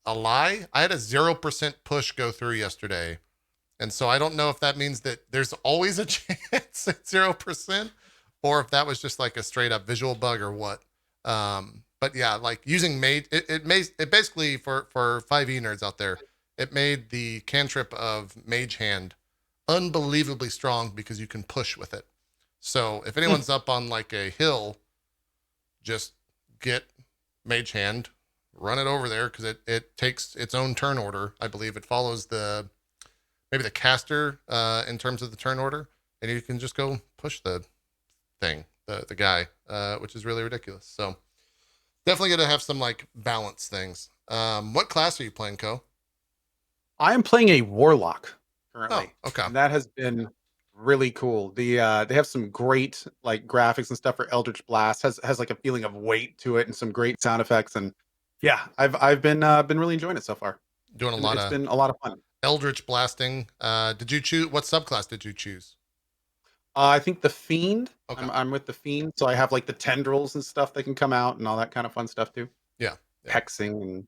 a lie. I had a 0% push go through yesterday. And so I don't know if that means that there's always a chance at 0% or if that was just like a straight up visual bug or what. But yeah, like using mage, it basically for 5e nerds out there, it made the cantrip of Mage Hand unbelievably strong because you can push with it. So if anyone's up on like a hill, just get Mage Hand, run it over there because it takes its own turn order. I believe it follows maybe the caster in terms of the turn order, and you can just go push the thing, the guy, which is really ridiculous. So definitely going to have some like balance things. What class are you playing, Co? I am playing a warlock currently. Oh, okay. And that has been really cool. They have some great like graphics and stuff for Eldritch Blast. Has like a feeling of weight to it and some great sound effects. And yeah, I've been really enjoying it so far. Doing It's been a lot of fun. Eldritch blasting. Did you choose what subclass did you choose? I think the Fiend. Okay. I'm with the Fiend, so I have like the tendrils and stuff that can come out and all that kind of fun stuff too. Yeah. Hexing and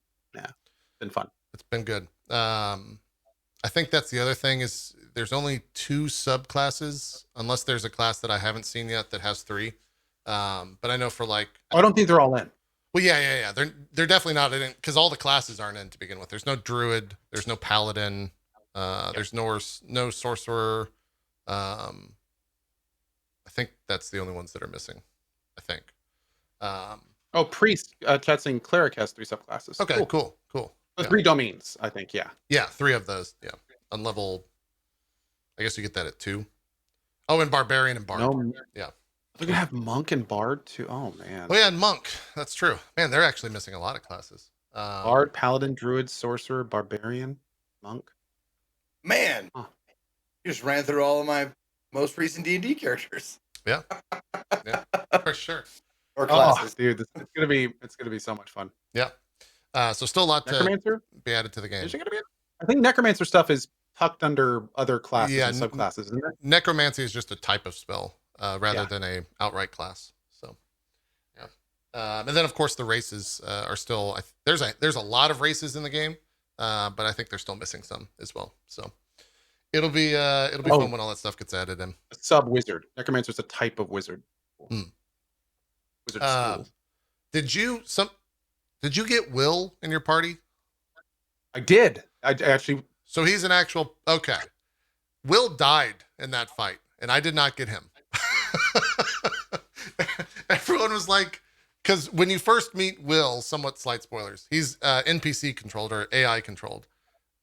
been fun. It's been good. I think that's the other thing is there's only 2 subclasses unless there's a class that I haven't seen yet that has 3. But I know for like I don't think they're all in. Well, yeah. They're definitely not in because all the classes aren't in to begin with. There's no druid, there's no paladin, there's no sorcerer. I think that's the only ones that are missing. I think. Priest, chat saying cleric has 3 subclasses. Okay, cool. Yeah. 3 domains, I think. Yeah. Yeah, 3 of those. Yeah, on level. I guess you get that at 2. Oh, and barbarian and bard. No, yeah. We're gonna have monk and bard too. Oh man. Oh yeah, and monk. That's true. Man, they're actually missing a lot of classes. Bard, paladin, druid, sorcerer, barbarian, monk. Man, you just ran through all of my most recent D&D characters. Yeah, for sure. Or classes. Dude, it's gonna be so much fun. Yeah. So still a lot Necromancer? to be added to the game. Is it gonna be? I think necromancer stuff is tucked under other classes and subclasses, isn't it? Necromancy is just a type of spell rather than a outright class. So, yeah. And then of course the races are still. There's a lot of races in the game, but I think they're still missing some as well. So it'll be fun when all that stuff gets added in. A sub wizard. Necromancer is a type of wizard. Wizard school. Did you get Will in your party? I did. I actually. So he's an actual. Okay. Will died in that fight, and I did not get him. Everyone was like, because when you first meet Will, somewhat slight spoilers, he's NPC controlled or AI controlled.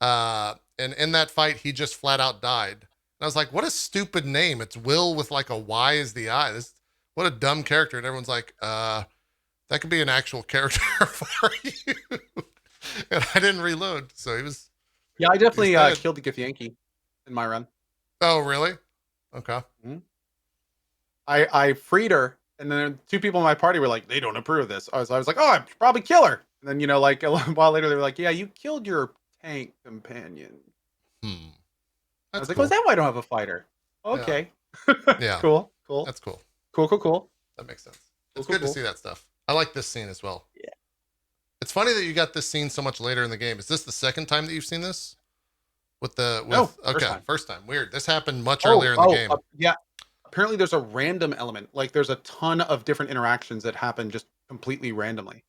And in that fight, he just flat out died. And I was like, what a stupid name. It's Will with like a Y as the I. What a dumb character. And everyone's like, that could be an actual character for you. And I didn't reload. So he was. Yeah, I definitely killed the Githyanki in my run. Oh, really? Okay. Mm-hmm. I freed her, and then 2 people in my party were like, they don't approve of this. I was like, oh, I should probably kill her. And then, like a while later, they were like, yeah, you killed your tank companion. I was like, cool. Is that why I don't have a fighter? Okay. Yeah. Cool. That's cool. Cool. That makes sense. It's good to see that stuff. I like this scene as well. Yeah. It's funny that you got this scene so much later in the game. Is this the second time that you've seen this? First time. Weird. This happened much earlier in the game. Yeah. Apparently there's a random element. Like there's a ton of different interactions that happen just completely randomly.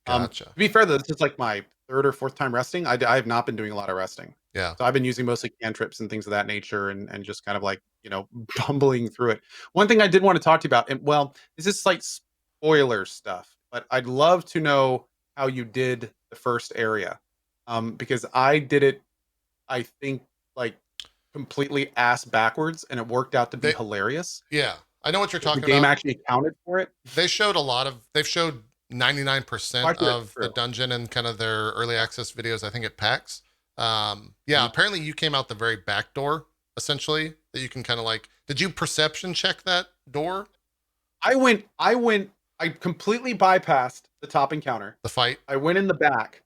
Gotcha. To be fair though, this is like my 3rd or 4th time resting. I have not been doing a lot of resting. Yeah. So I've been using mostly cantrips and things of that nature and just kind of like, bumbling through it. One thing I did want to talk to you about, and well, this is like spoiler stuff, but I'd love to know how you did the first area. Because I did it, I think, like completely ass backwards, and it worked out to be hilarious. Yeah. I know what you're talking about. The game actually accounted for it. They've showed 99% Watch it of the through. dungeon and kind of their early access videos, I think it packs. Yeah, apparently you came out the very back door, essentially, that you can kind of like, did you perception check that door? I completely bypassed the top encounter. The fight? I went in the back,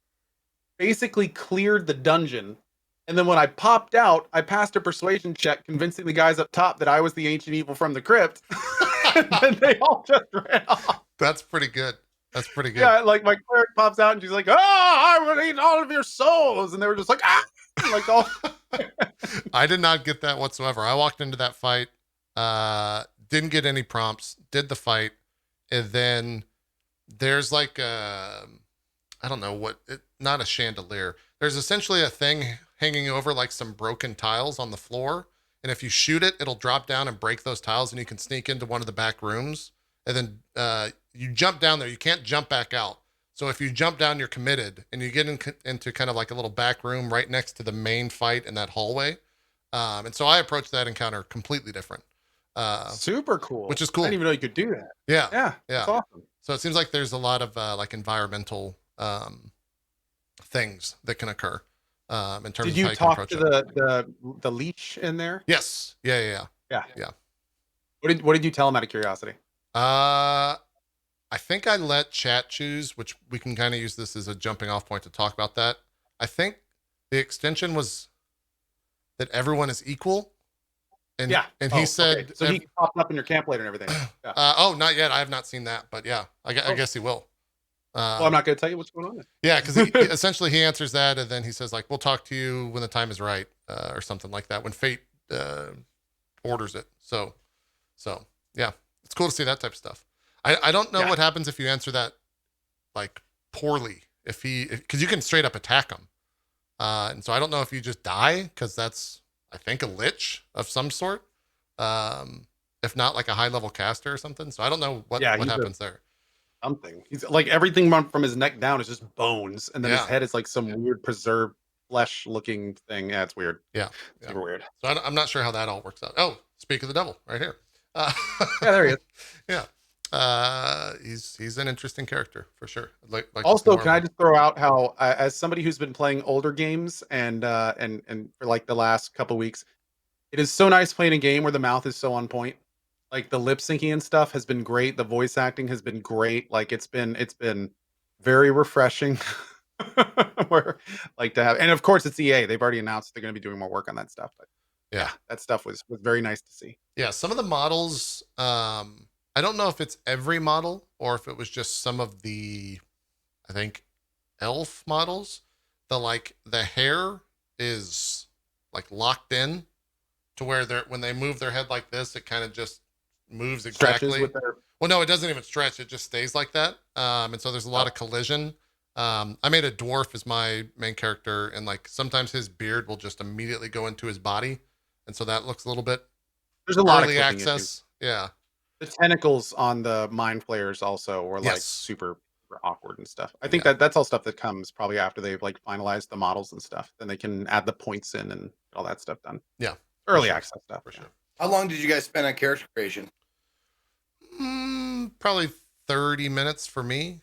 basically cleared the dungeon, and then when I popped out, I passed a persuasion check, convincing the guys up top that I was the ancient evil from the crypt. And then they all just ran off. That's pretty good. That's pretty good. Yeah, like my cleric pops out and she's like, "Oh, I will eat all of your souls," and they were just like, "Ah!" Like all. I did not get that whatsoever. I walked into that fight, didn't get any prompts, did the fight, and then there's like I don't know what, not a chandelier. There's essentially a thing hanging over like some broken tiles on the floor, and if you shoot it, it'll drop down and break those tiles, and you can sneak into one of the back rooms, and then you jump down there. You can't jump back out. So if you jump down, you're committed, and you get into kind of like a little back room right next to the main fight in that hallway. And so I approached that encounter completely different. Super cool. Which is cool. I didn't even know you could do that. Yeah. Yeah. That's awesome. So it seems like there's a lot of like environmental things that can occur in terms Did of you how you talk can to approach it. the leech in there? Yes. Yeah. What did you tell him out of curiosity? I think I let chat choose, which we can kind of use this as a jumping off point to talk about that. I think the extension was that everyone is equal. And, yeah. And he said... Okay. So he popped up in your camp later and everything. Yeah. Oh, not yet. I have not seen that. But yeah, I guess he will. Well, I'm not going to tell you what's going on. Yeah, because essentially he answers that, and then he says, like, we'll talk to you when the time is right, or something like that, when fate orders it. So yeah, it's cool to see that type of stuff. I don't know what happens if you answer that like poorly, because you can straight up attack him, and so I don't know if you just die, because that's, I think, a lich of some sort, if not like a high level caster or something. So I don't know what happens there. Something. He's like, everything from his neck down is just bones, and then his head is like some weird preserved flesh looking thing. Yeah, it's weird. Yeah, super weird. So I'm not sure how that all works out. Oh, speak of the devil, right here. Yeah, there he is. Yeah. He's an interesting character for sure. Like also, can I just throw out how, as somebody who's been playing older games and for like the last couple weeks, it is so nice playing a game where the mouth is so on point. Like the lip syncing and stuff has been great. The voice acting has been great. Like it's been very refreshing. Where like to have, and of course it's EA. They've already announced they're going to be doing more work on that stuff. But yeah, that stuff was very nice to see. Yeah, some of the models, I don't know if it's every model or if it was just some of the, I think, elf models. The hair is like locked in to where when they move their head like this, it kind of just moves exactly. Well, no, it doesn't even stretch. It just stays like that. And so there's a lot of collision. I made a dwarf as my main character, and like sometimes his beard will just immediately go into his body. And so that looks a little bit there's a lot early of access. Issues. Yeah. The tentacles on the mind flayers also were like super awkward and stuff. I think that's all stuff that comes probably after they've like finalized the models and stuff. Then they can add the points in and all that stuff done. Yeah. Early access stuff. For sure. How long did you guys spend on character creation? Probably 30 minutes for me.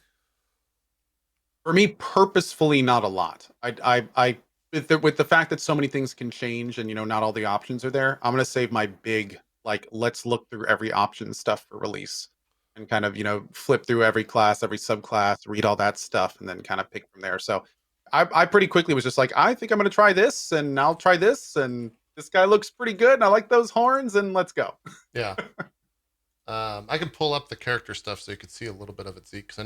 For me, purposefully, not a lot. I with the fact that so many things can change and not all the options are there, I'm gonna save my big like let's look through every option stuff for release and kind of flip through every class, every subclass, read all that stuff, and then kind of pick from there. So I pretty quickly was just like, I think I'm gonna try this, and I'll try this, and this guy looks pretty good, and I like those horns, and let's go. Yeah. I can pull up the character stuff so you could see a little bit of it, Zeke, because I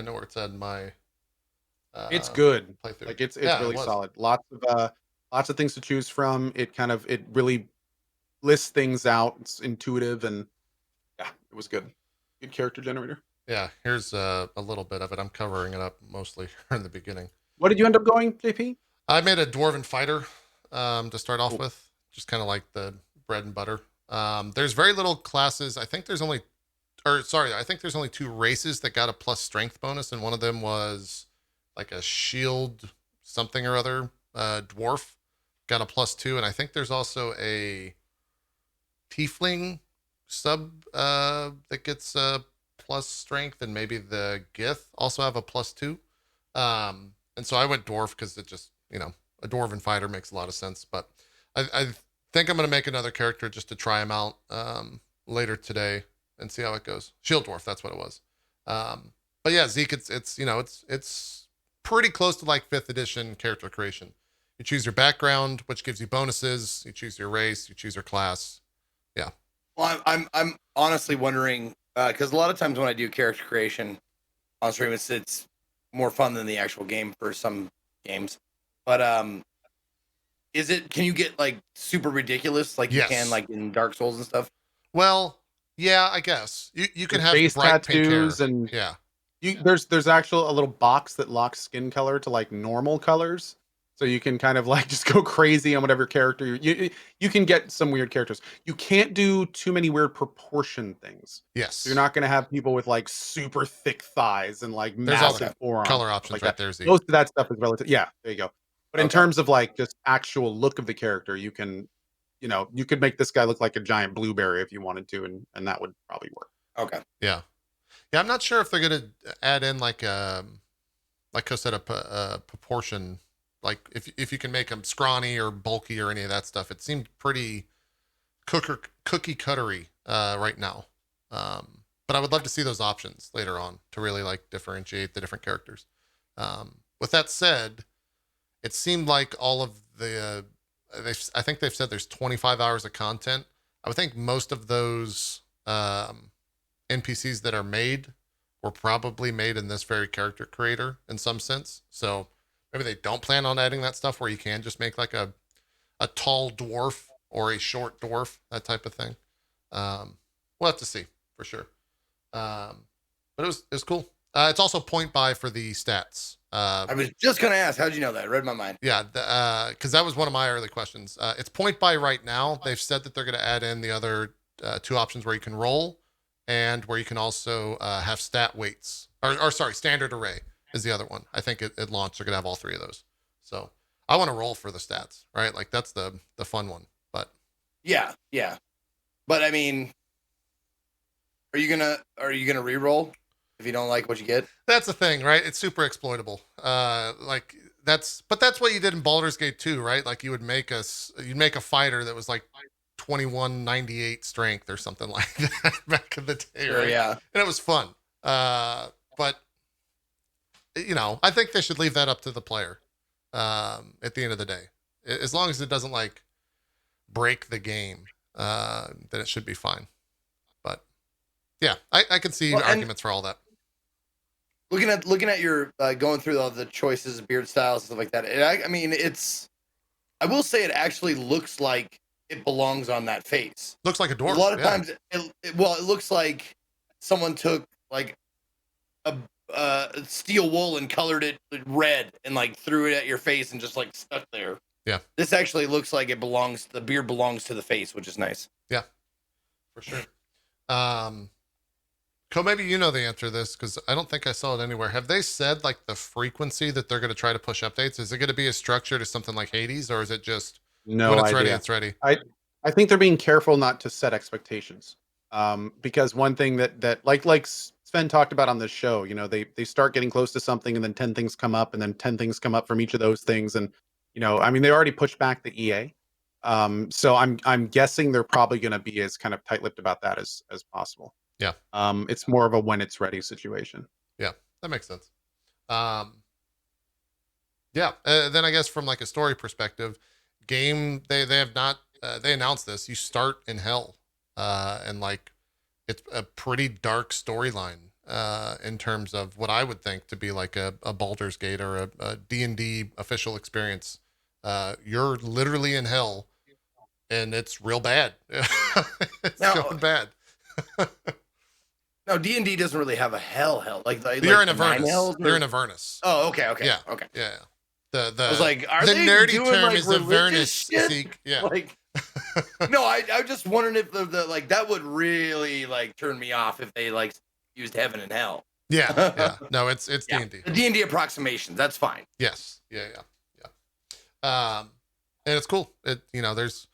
know where it's at in my. It's good. Playthrough. Like it's really solid. Lots of things to choose from. It really lists things out. It's intuitive, and yeah, it was good. Good character generator. Yeah, here's a little bit of it. I'm covering it up mostly in the beginning. What did you end up going, JP? I made a Dwarven Fighter to start off with, just kind of like the bread and butter. There's very little classes. I think there's only two races that got a plus strength bonus, and one of them was like a shield something or other dwarf got a +2, and I think there's also a tiefling sub that gets plus strength, and maybe the Gith also have a +2. And so I went dwarf because it just, a Dwarven Fighter makes a lot of sense. But I think I'm going to make another character just to try him out later today and see how it goes. Shield Dwarf, that's what it was. But yeah, Zeke, it's pretty close to like 5th edition character creation. You choose your background, which gives you bonuses. You choose your race. You choose your class. Yeah. Well, I'm honestly wondering because a lot of times when I do character creation on stream, it's more fun than the actual game for some games. But can you get like super ridiculous like Yes. you can like in Dark Souls and stuff? Well, yeah, I guess you can With have face bright pink hair. tattoos and Yeah. there's actual a little box that locks skin color to like normal colors, so you can kind of like just go crazy on whatever character you can get some weird characters. You can't do too many weird proportion things. Yes. So you're not going to have people with like super thick thighs and like There's all the massive forearms. color options like right that. there, Zeke. Most of that stuff is relative. Yeah, there you go. But in Okay. terms of like just actual look of the character, you can, you could make this guy look like a giant blueberry if you wanted to, and that would probably work. Okay. Yeah. Yeah, I'm not sure if they're gonna add in like Ko said, a proportion. Like if you can make them scrawny or bulky or any of that stuff. It seemed pretty cookie cuttery right now. But I would love to see those options later on to really like differentiate the different characters. With that said, it seemed like all of the I think they've said there's 25 hours of content. I would think most of those NPCs that are made were probably made in this very character creator in some sense. So maybe they don't plan on adding that stuff where you can just make like a tall dwarf or a short dwarf, that type of thing. We'll have to see for sure. But it was cool. It's also point buy for the stats. I was just gonna ask, how'd you know that? Read my mind. Yeah, because that was one of my early questions. It's point buy right now. They've said that they're going to add in the other 2 options where you can roll and where you can also have stat weights. Or sorry, standard array is the other one. I think it launched. They're going to have all 3 of those. So I want to roll for the stats, right? Like that's the fun one. But yeah. But I mean, are you gonna re-roll if you don't like what you get? that's the thing, right? It's super exploitable. Like that's what you did in Baldur's Gate 2, right? Like you'd make a fighter that was like 2198 strength or something like that back in the day, Sure, right? yeah. And it was fun. But I think they should leave that up to the player. At the end of the day, as long as it doesn't like break the game, then it should be fine. But yeah, I can see arguments for all that. Looking at your going through all the choices, beard styles, and stuff like that. I mean, I will say it actually looks like it belongs on that face. Looks like a dwarf. A lot of times, it looks like someone took like a steel wool and colored it red and like threw it at your face and just like stuck there. Yeah. This actually looks like the beard belongs to the face, which is nice. Yeah, for sure. Co, maybe you know the answer to this because I don't think I saw it anywhere. Have they said like the frequency that they're going to try to push updates? Is it going to be as structured as something like Hades, or is it just No when it's idea. ready, it's ready? I think they're being careful not to set expectations. Because one thing that like Sven talked about on this show, they start getting close to something and then 10 things come up and then 10 things come up from each of those things. And, I mean, they already pushed back the EA. So I'm guessing they're probably going to be as kind of tight-lipped about that as possible. Yeah. It's more of a when it's ready situation. Yeah, that makes sense. Yeah. Then I guess from like a story perspective, they have not, they announced this, you start in hell. And like, it's a pretty dark storyline, in terms of what I would think to be like a Baldur's Gate or a D&D official experience. You're literally in hell and it's real bad. It's going bad. No, D&D doesn't really have a hell. Like You're in the nine Avernus. hells, or- You're in Avernus. Oh, okay. Yeah. Okay. Yeah. The I was like, are the they nerdy doing term like is religious Avernus. shit? Seek. Yeah. Like, no, I just wondering if the like that would really like turn me off if they like used heaven and hell. Yeah. Yeah. No, it's Yeah. D&D. The D&D approximations, that's fine. Yes. Yeah. And it's cool. There's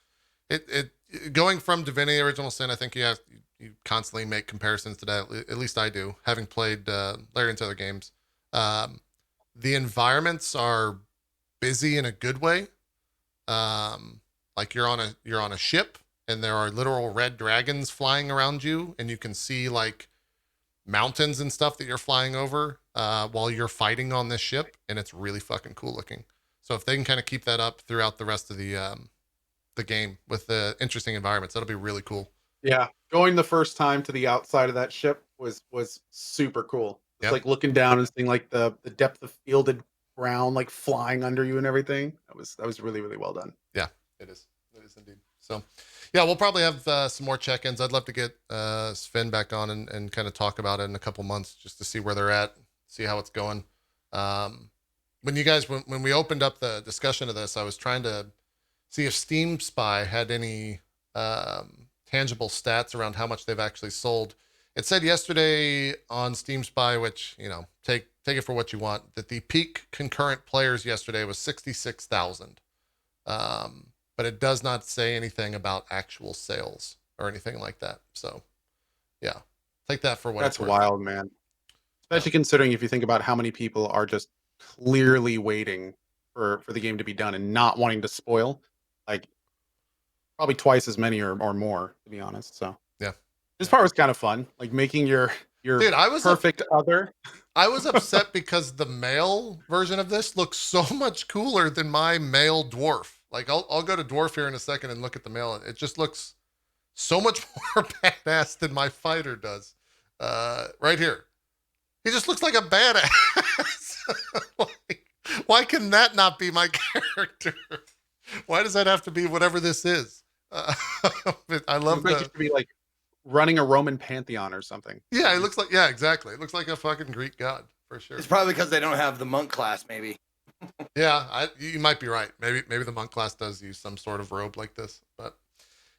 going from Divinity Original Sin. I think you you constantly make comparisons to that. At least I do, having played Larian's other games. The environments are busy in a good way. Like you're on a ship, and there are literal red dragons flying around you, and you can see like mountains and stuff that you're flying over while you're fighting on this ship, and it's really fucking cool looking. So if they can kind of keep that up throughout the rest of the game with the interesting environments, that'll be really cool. Yeah, going the first time to the outside of that ship was super cool. It's Yep. like looking down and seeing like the depth of fielded ground like flying under you and everything. That was really really well done. Yeah, it is indeed. So yeah, we'll probably have some more check-ins. I'd love to get Sven back on and kind of talk about it in a couple months just to see where they're at, see how it's going. When we opened up the discussion of this, I was trying to see if Steam Spy had any tangible stats around how much they've actually sold. It said yesterday on Steam Spy, which, take it for what you want, that the peak concurrent players yesterday was 66,000. But it does not say anything about actual sales or anything like that. So, yeah, take that for what That's it's worth. wild, man. Especially considering if you think about how many people are just clearly waiting for the game to be done and not wanting to spoil, like probably twice as many or more, to be honest. So yeah, this part was kind of fun, like making your Dude, perfect other. I was upset because the male version of this looks so much cooler than my male dwarf. Like I'll go to dwarf here in a second and look at the male. It just looks so much more badass than my fighter does. Right here. He just looks like a badass. Like, why can that not be my character? Why does that have to be whatever this is? I love It should be like running a Roman pantheon or something. Yeah, it looks like, yeah, exactly. It looks like a fucking Greek god for sure. It's probably because they don't have the monk class, maybe. Yeah, you might be right. Maybe the monk class does use some sort of robe like this, but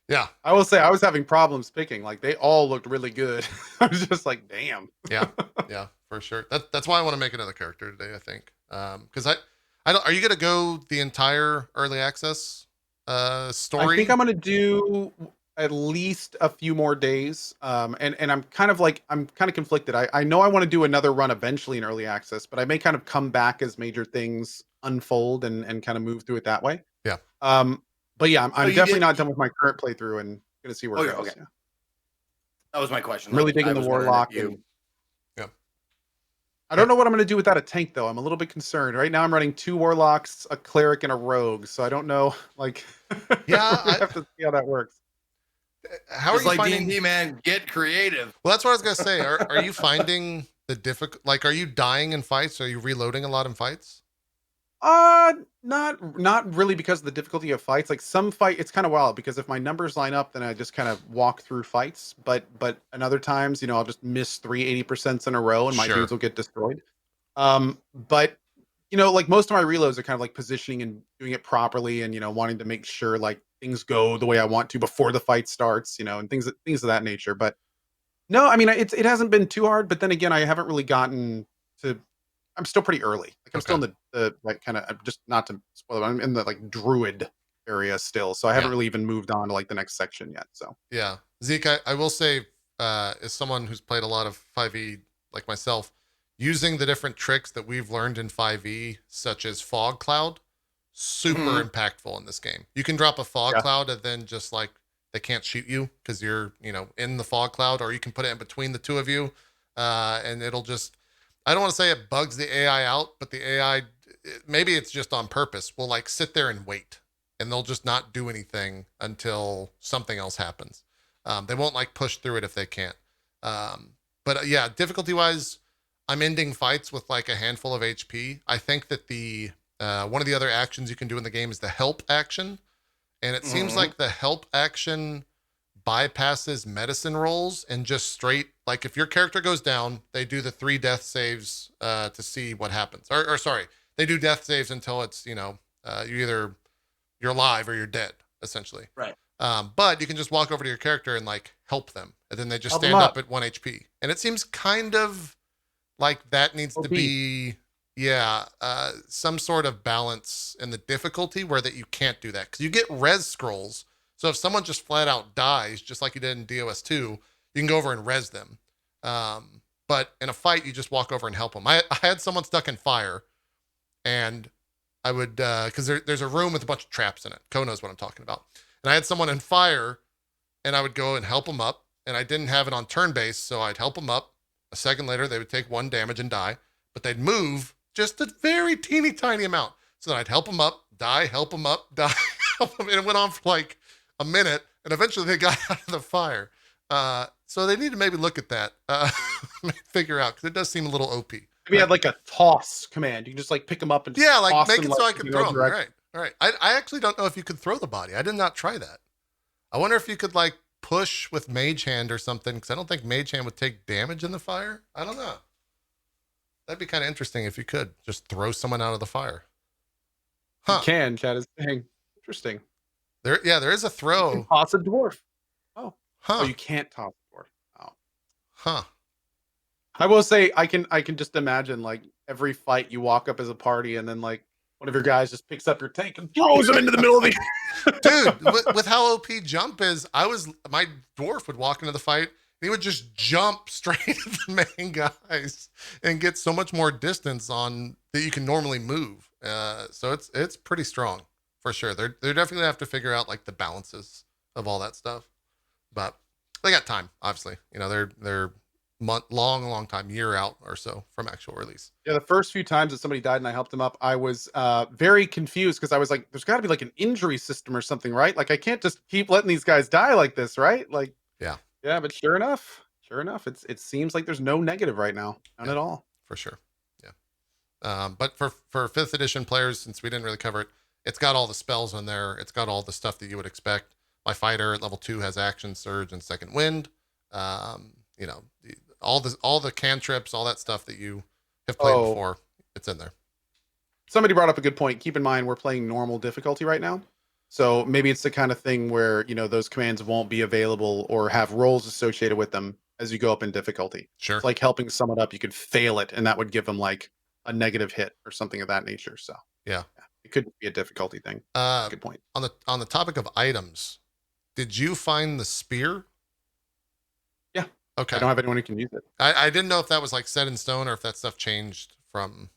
yeah. I will say I was having problems picking. Like they all looked really good. I was just like, damn. Yeah, for sure. That's why I want to make another character today. I think because I don't. Are you gonna go the entire early access story? I think I'm gonna do at least a few more days. And I'm kind of conflicted. I know I want to do another run eventually in early access, but I may kind of come back as major things unfold and kind of move through it that way. Yeah. But yeah, I'm definitely not done with my current playthrough and gonna see where it goes. Okay. Yeah. That was my question. I'm really digging the warlock. Yeah. I don't know what I'm gonna do without a tank though. I'm a little bit concerned. Right now I'm running 2 warlocks, a cleric, and a rogue. So I don't know. Like, Yeah, I have to see how that works. How are you finding? D&D, man, get creative. Well, that's what I was gonna say. Are you finding the difficult? Like, are you dying in fights? Are you reloading a lot in fights? Not really because of the difficulty of fights. Like some fight, it's kind of wild because if my numbers line up, then I just kind of walk through fights. But in other times, I'll just miss 80% in a row and my Sure. dudes will get destroyed. But like most of my reloads are kind of like positioning and doing it properly and wanting to make sure like things go the way I want to before the fight starts, and things of that nature. But no, I mean it hasn't been too hard, but then again, I haven't really gotten to. I'm still pretty early. Like I'm still in the like kind of just not to spoil it. I'm in the like druid area still, so I haven't really even moved on to like the next section yet. So yeah, Zeke, I will say, as someone who's played a lot of 5e like myself, using the different tricks that we've learned in 5e, such as fog cloud, super impactful in this game. You can drop a fog cloud and then just like they can't shoot you because you're in the fog cloud, or you can put it in between the two of you, and it'll just. I don't want to say it bugs the AI out, but the AI, maybe it's just on purpose, will like sit there and wait, and they'll just not do anything until something else happens. They won't like push through it if they can't. But yeah, difficulty wise, I'm ending fights with like a handful of HP. I think that the one of the other actions you can do in the game is the help action. And it seems like the help action bypasses medicine rolls and just straight, like if your character goes down, they do the 3 death saves to see what happens. Or sorry, they do death saves until it's, you're alive or you're dead, essentially. Right. But you can just walk over to your character and like help them. And then they just stand up at 1 HP. And it seems kind of like that needs to be, some sort of balance in the difficulty where that you can't do that. Because you get res scrolls. So if someone just flat out dies, just like you did in DOS 2, you can go over and res them. But in a fight, you just walk over and help them. I had someone stuck in fire, and I would, because there's a room with a bunch of traps in it. Ko knows what I'm talking about. And I had someone in fire, and I would go and help them up. And I didn't have it on turn base, so I'd help them up. A second later, they would take 1 damage and die, but they'd move just a very teeny tiny amount. So then I'd help them up, die, help them up, die, help them. And it went on for like a minute, and eventually they got out of the fire. So they need to maybe look at that, figure out, because it does seem a little OP. Maybe you had like a toss command. You can just like pick them up and yeah, like toss make them, it so like, I could in throw no them. direction. Right. I actually don't know if you could throw the body. I did not try that. I wonder if you could like push with Mage Hand or something, because I don't think Mage Hand would take damage in the fire. I don't know. That'd be kind of interesting if you could just throw someone out of the fire. You can, Chad is saying. Interesting. There is a You throw. can toss a dwarf. Oh. Huh. Oh, you can't toss a dwarf. Oh. Huh. I will say I can just imagine like every fight you walk up as a party and then like one of your guys just picks up your tank and throws him into the middle of the Dude, with how OP jump is, my dwarf would walk into the fight, and he would just jump straight at the main guys and get so much more distance on that you can normally move. So it's pretty strong for sure. They're definitely have to figure out like the balances of all that stuff, but they got time. Obviously, they're long time, year out or so from actual release. Yeah, the first few times that somebody died and I helped them up, I was very confused because I was like, there's got to be like an injury system or something, right? Like I can't just keep letting these guys die like this, right? Like, yeah, but sure enough, it seems like there's no negative right now, none at all. For sure, yeah. But for 5th edition players, since we didn't really cover it, it's got all the spells on there. It's got all the stuff that you would expect. My fighter at level 2 has action, surge, and second wind. All the cantrips, all that stuff that you have played before, it's in there. Somebody brought up a good point. Keep in mind, we're playing normal difficulty right now. So maybe it's the kind of thing where, those commands won't be available or have rolls associated with them as you go up in difficulty. Sure. It's like helping someone up, you could fail it, and that would give them like a negative hit or something of that nature. So yeah. It could be a difficulty thing. Good point. On the topic of items, did you find the spear? Yeah. Okay. I don't have anyone who can use it. I didn't know if that was like set in stone or if that stuff changed from,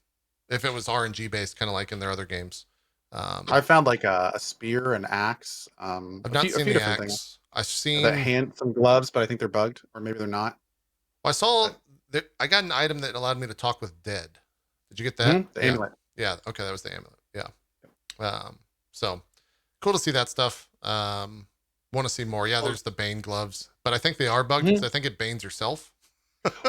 if it was RNG based, kind of like in their other games. I found like a spear, an axe. I've not seen the axe. Things. I've seen some gloves, but I think they're bugged, or maybe they're not. Well, I saw that I got an item that allowed me to talk with dead. Did you get that? Mm-hmm. The amulet. Yeah. Okay, that was the amulet. Yeah. So cool to see that stuff. Want to see more? Yeah. There's the Bane Gloves, but I think they are bugged because I think it banes yourself.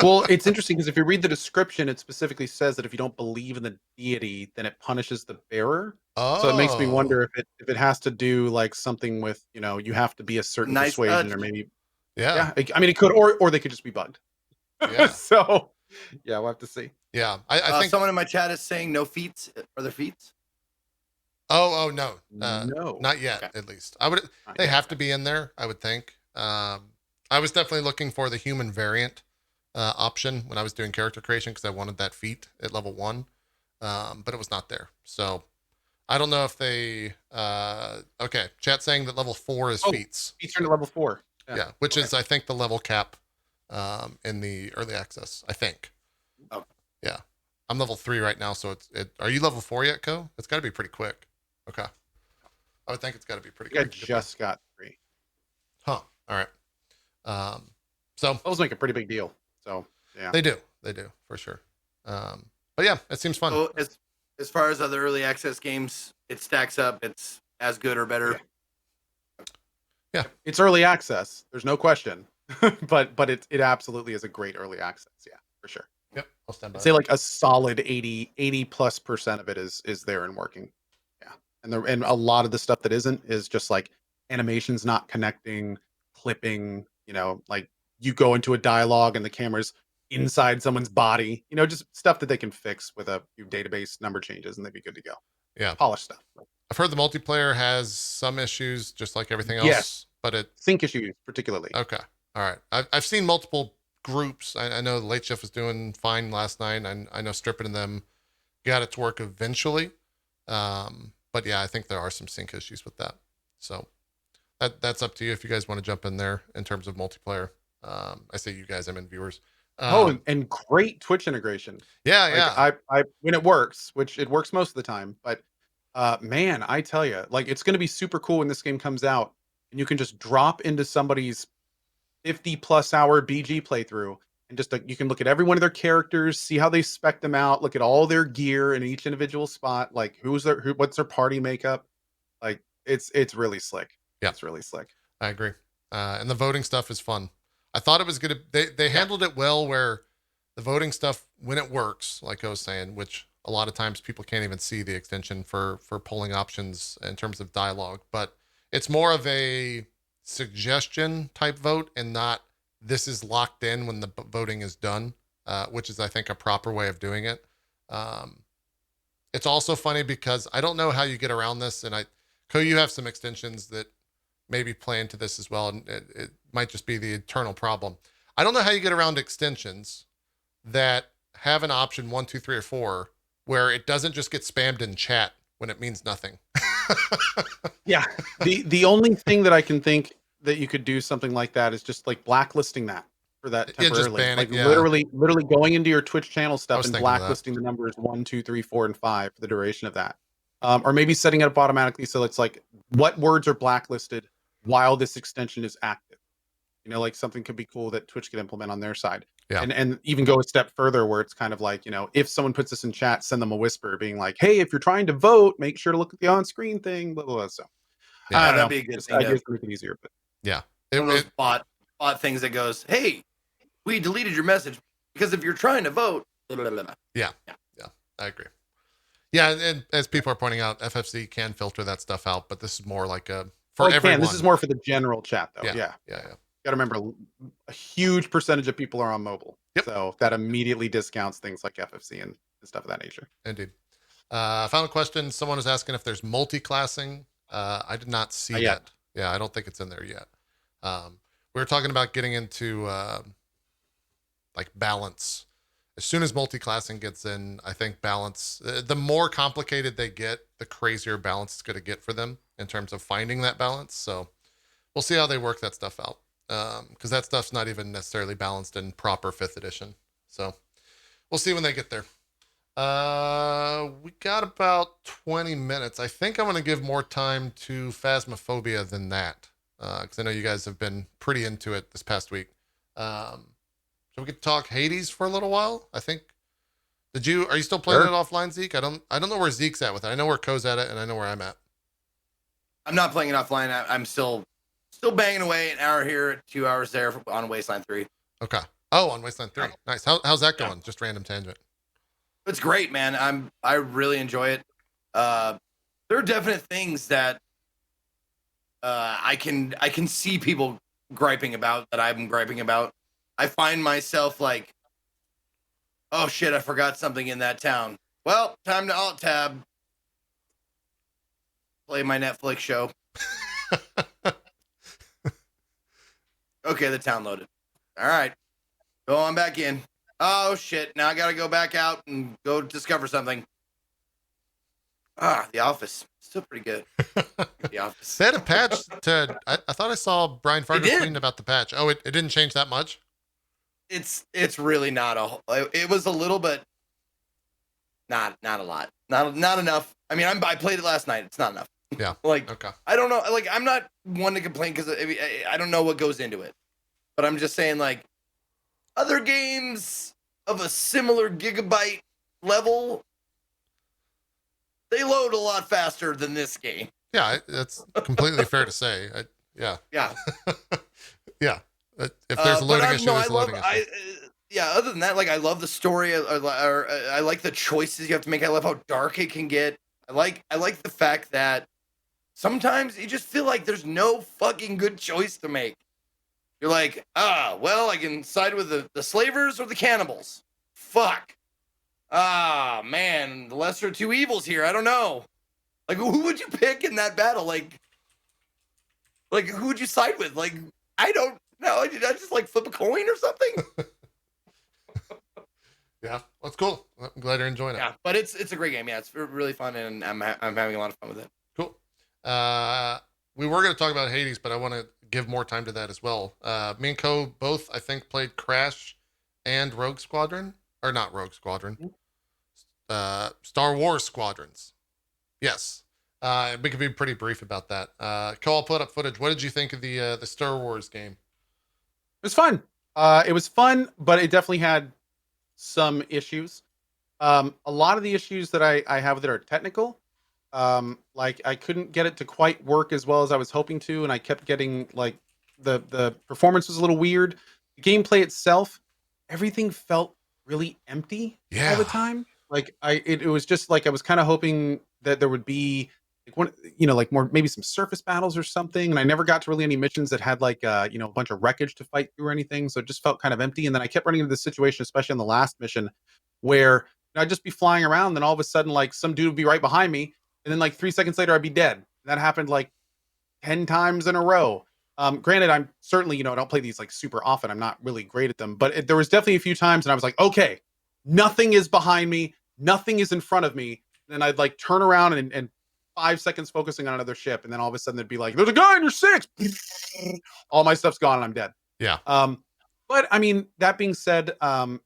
Well, it's interesting because if you read the description, it specifically says that if you don't believe in the deity, then it punishes the bearer. Oh. So it makes me wonder if it has to do like something with, you have to be a certain persuasion or maybe. Yeah. I mean, it could, or they could just be bugged. Yeah. So yeah, we'll have to see. Yeah. I think someone in my chat is saying no feats. Are there feats? Oh no. No. Not yet, Okay. at least. They have to be in there, I would think. I was definitely looking for the human variant option when I was doing character creation because I wanted that feat at level 1, but it was not there. So I don't know if they. Okay, chat saying that level 4 is feats. Feats are at level 4. Yeah, which is I think the level cap in the early access. I think. Oh. Yeah, I'm level 3 right now, so Are you level 4 yet, Ko? It's got to be pretty quick. Okay, I would think it's got to be pretty quick. I just got 3. Huh. All right. So those make a pretty big deal. So yeah, they do for sure. But yeah, it seems fun. So as far as other early access games, it stacks up. It's as good or better. Yeah. It's early access. There's no question, but it absolutely is a great early access. Yeah, for sure. Yep. I'll stand by. I'd say like a solid 80+% of it is there and working. Yeah. And a lot of the stuff that isn't is just like animations not connecting, clipping, like you go into a dialogue and the camera's inside someone's body, just stuff that they can fix with a few database number changes and they'd be good to go. Yeah. Polished stuff. I've heard the multiplayer has some issues just like everything else. Yes. But it sync issues particularly. Okay. All right. I've seen multiple groups. I know the late shift was doing fine last night. I know Stripping and them got it to work eventually. But yeah, I think there are some sync issues with that. So that's up to you if you guys want to jump in there in terms of multiplayer. I say you guys, I mean viewers. And great Twitch integration. Yeah, Like, yeah. I when it works, which it works most of the time, but man, I tell you, like, it's going to be super cool when this game comes out and you can just drop into somebody's 50+ hour BG playthrough and just like you can look at every one of their characters, see how they spec them out, look at all their gear in each individual spot, like what's their party makeup. Like, it's really slick. Yeah. It's really slick. I agree. And the voting stuff is fun. I thought it was gonna. They handled it well, where the voting stuff, when it works, like I was saying, which a lot of times people can't even see the extension for polling options in terms of dialogue, but it's more of a suggestion type vote and not this is locked in when the voting is done, which is I think a proper way of doing it. It's also funny because I don't know how you get around this, and you have some extensions that maybe play into this as well, and it might just be the eternal problem. I don't know how you get around extensions that have an option 1, 2, 3, or 4 where it doesn't just get spammed in chat when it means nothing. Yeah. The only thing that I can think that you could do something like that is just like blacklisting that for that Yeah, just temporarily. ban it, Like, yeah. literally going into your Twitch channel stuff was and thinking of that. blacklisting the numbers 1, 2, 3, 4, and 5 for the duration of that. Or maybe setting it up automatically so it's like what words are blacklisted while this extension is active. You know, like something could be cool that Twitch could implement on their side. Yeah. And even go a step further where it's kind of like, you know, if someone puts this in chat, send them a whisper being like, hey, if you're trying to vote, make sure to look at the on-screen thing, blah, blah, blah. So Yeah, I don't that'd know. be a good Just thing to- ideas to make it easier, but Yeah. One of those bot things that goes, hey, we deleted your message because if you're trying to vote, blah, blah, blah, blah. Yeah, I agree. Yeah, and as people are pointing out, FFC can filter that stuff out, but this is more like for everyone. This is more for the general chat, though. Yeah. Yeah. Got to remember, a huge percentage of people are on mobile. Yep. So that immediately discounts things like FFC and stuff of that nature. Indeed. Final question. Someone was asking if there's multi-classing. I did not see that. Yeah, I don't think it's in there yet. We were talking about getting into like balance. As soon as multi-classing gets in, I think balance, the more complicated they get, the crazier balance is going to get for them in terms of finding that balance. So we'll see how they work that stuff out. Because that stuff's not even necessarily balanced in proper 5th edition. So we'll see when they get there. We got about 20 minutes. I think I'm going to give more time to Phasmophobia than that. Because I know you guys have been pretty into it this past week. So we could talk Hades for a little while. I think. Are you still playing it offline, Zeke? I don't know where Zeke's at with it. I know where Ko's at it, and I know where I'm at. I'm not playing it offline. I'm still banging away, an hour here, 2 hours there on Wasteland 3. Okay. Oh, on Wasteland 3. Nice. How's that going? Just random tangent. It's great, man. I really enjoy it. There are definite things that I can see people griping about that I'm griping about. I find myself like, oh shit, I forgot something in that town. Well, time to alt tab. Play my Netflix show. Okay, the town loaded. All right. Go on back in. Oh shit, now I gotta go back out and go discover something. The Office. Still pretty good. The Office. They had a patch to, I thought I saw Brian Fargo tweeting about the patch. Oh, it didn't change that much? It's really not it was a little bit, not a lot. Not enough. I mean, I played it last night. It's not enough. Yeah. Like, okay. I don't know. Like, I'm not one to complain because I don't know what goes into it. But I'm just saying, like, other games of a similar gigabyte level, they load a lot faster than this game. Yeah, that's completely fair to say. Yeah. Yeah. Yeah. If there's a loading issue, there's a loading issue. Yeah, other than that, like, I love the story. I like the choices you have to make. I love how dark it can get. I like the fact that sometimes you just feel like there's no fucking good choice to make. You're like, well, I can side with the slavers or the cannibals. Fuck. Man, the lesser of two evils here. I don't know. Like, who would you pick in that battle? Like who would you side with? Like, I don't know. I just like flip a coin or something. Yeah, that's cool. I'm glad you're enjoying it. Yeah, but it's a great game. Yeah, it's really fun, and I'm having a lot of fun with it. Cool. We were going to talk about Hades, but I want to give more time to that as well. Me and Co both, I think, played Crash and Rogue Squadron, or not Rogue Squadron, Star Wars Squadrons. Yes. We could be pretty brief about that. Co, I'll put up footage. What did you think of the Star Wars game? It was fun. It was fun, but it definitely had some issues. A lot of the issues that I have that are technical, like I couldn't get it to quite work as well as I was hoping to, and I kept getting like the performance was a little weird. The gameplay itself, everything felt really empty all the time. Like it was just like I was kind of hoping that there would be like one, like more maybe some surface battles or something, and I never got to really any missions that had like a bunch of wreckage to fight through or anything, so it just felt kind of empty. And then I kept running into this situation, especially on the last mission, where I'd just be flying around, then all of a sudden like some dude would be right behind me, and then like 3 seconds later I'd be dead. And that happened like 10 times in a row. Granted, I'm certainly I don't play these like super often, I'm not really great at them, but there was definitely a few times and I was like, okay, nothing is behind me, nothing is in front of me. And then I'd like turn around and 5 seconds focusing on another ship, and then all of a sudden they'd be like, there's a guy in your six. All my stuff's gone and I'm dead. Yeah. But I mean, that being said,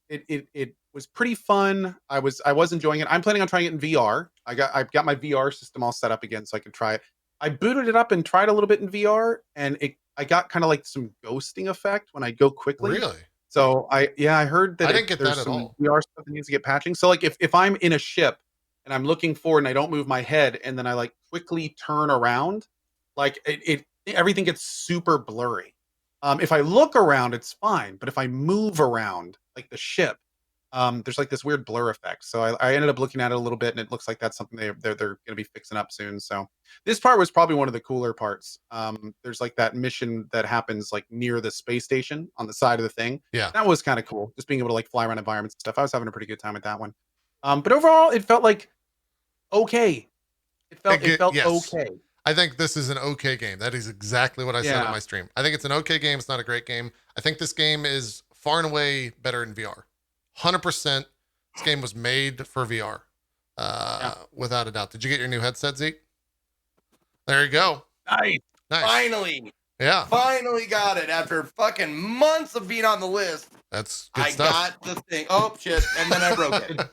it was pretty fun. I was enjoying it. I'm planning on trying it in VR. I've got my VR system all set up again so I can try it. I booted it up and tried a little bit in VR, and I got kind of like some ghosting effect when I go quickly. Really? So I heard that I didn't get there's that at some all. VR stuff that needs to get patching. So like if I'm in a ship and I'm looking forward and I don't move my head and then I like quickly turn around, like everything gets super blurry. If I look around, it's fine, but if I move around like the ship, there's like this weird blur effect. So I ended up looking at it a little bit, and it looks like that's something they're going to be fixing up soon. So this part was probably one of the cooler parts. There's like that mission that happens like near the space station on the side of the thing. Yeah. That was kind of cool, just being able to like fly around environments and stuff. I was having a pretty good time at that one. But overall, it felt like okay. It felt yes. okay. I think this is an okay game. That is exactly what I said on my stream. I think it's an okay game. It's not a great game. I think this game is far and away better in VR. 100%. This game was made for VR, without a doubt. Did you get your new headset, Zeke? There you go. Nice. Finally got it after fucking months of being on the list. That's good stuff. I got the thing. Oh shit! And then I broke it.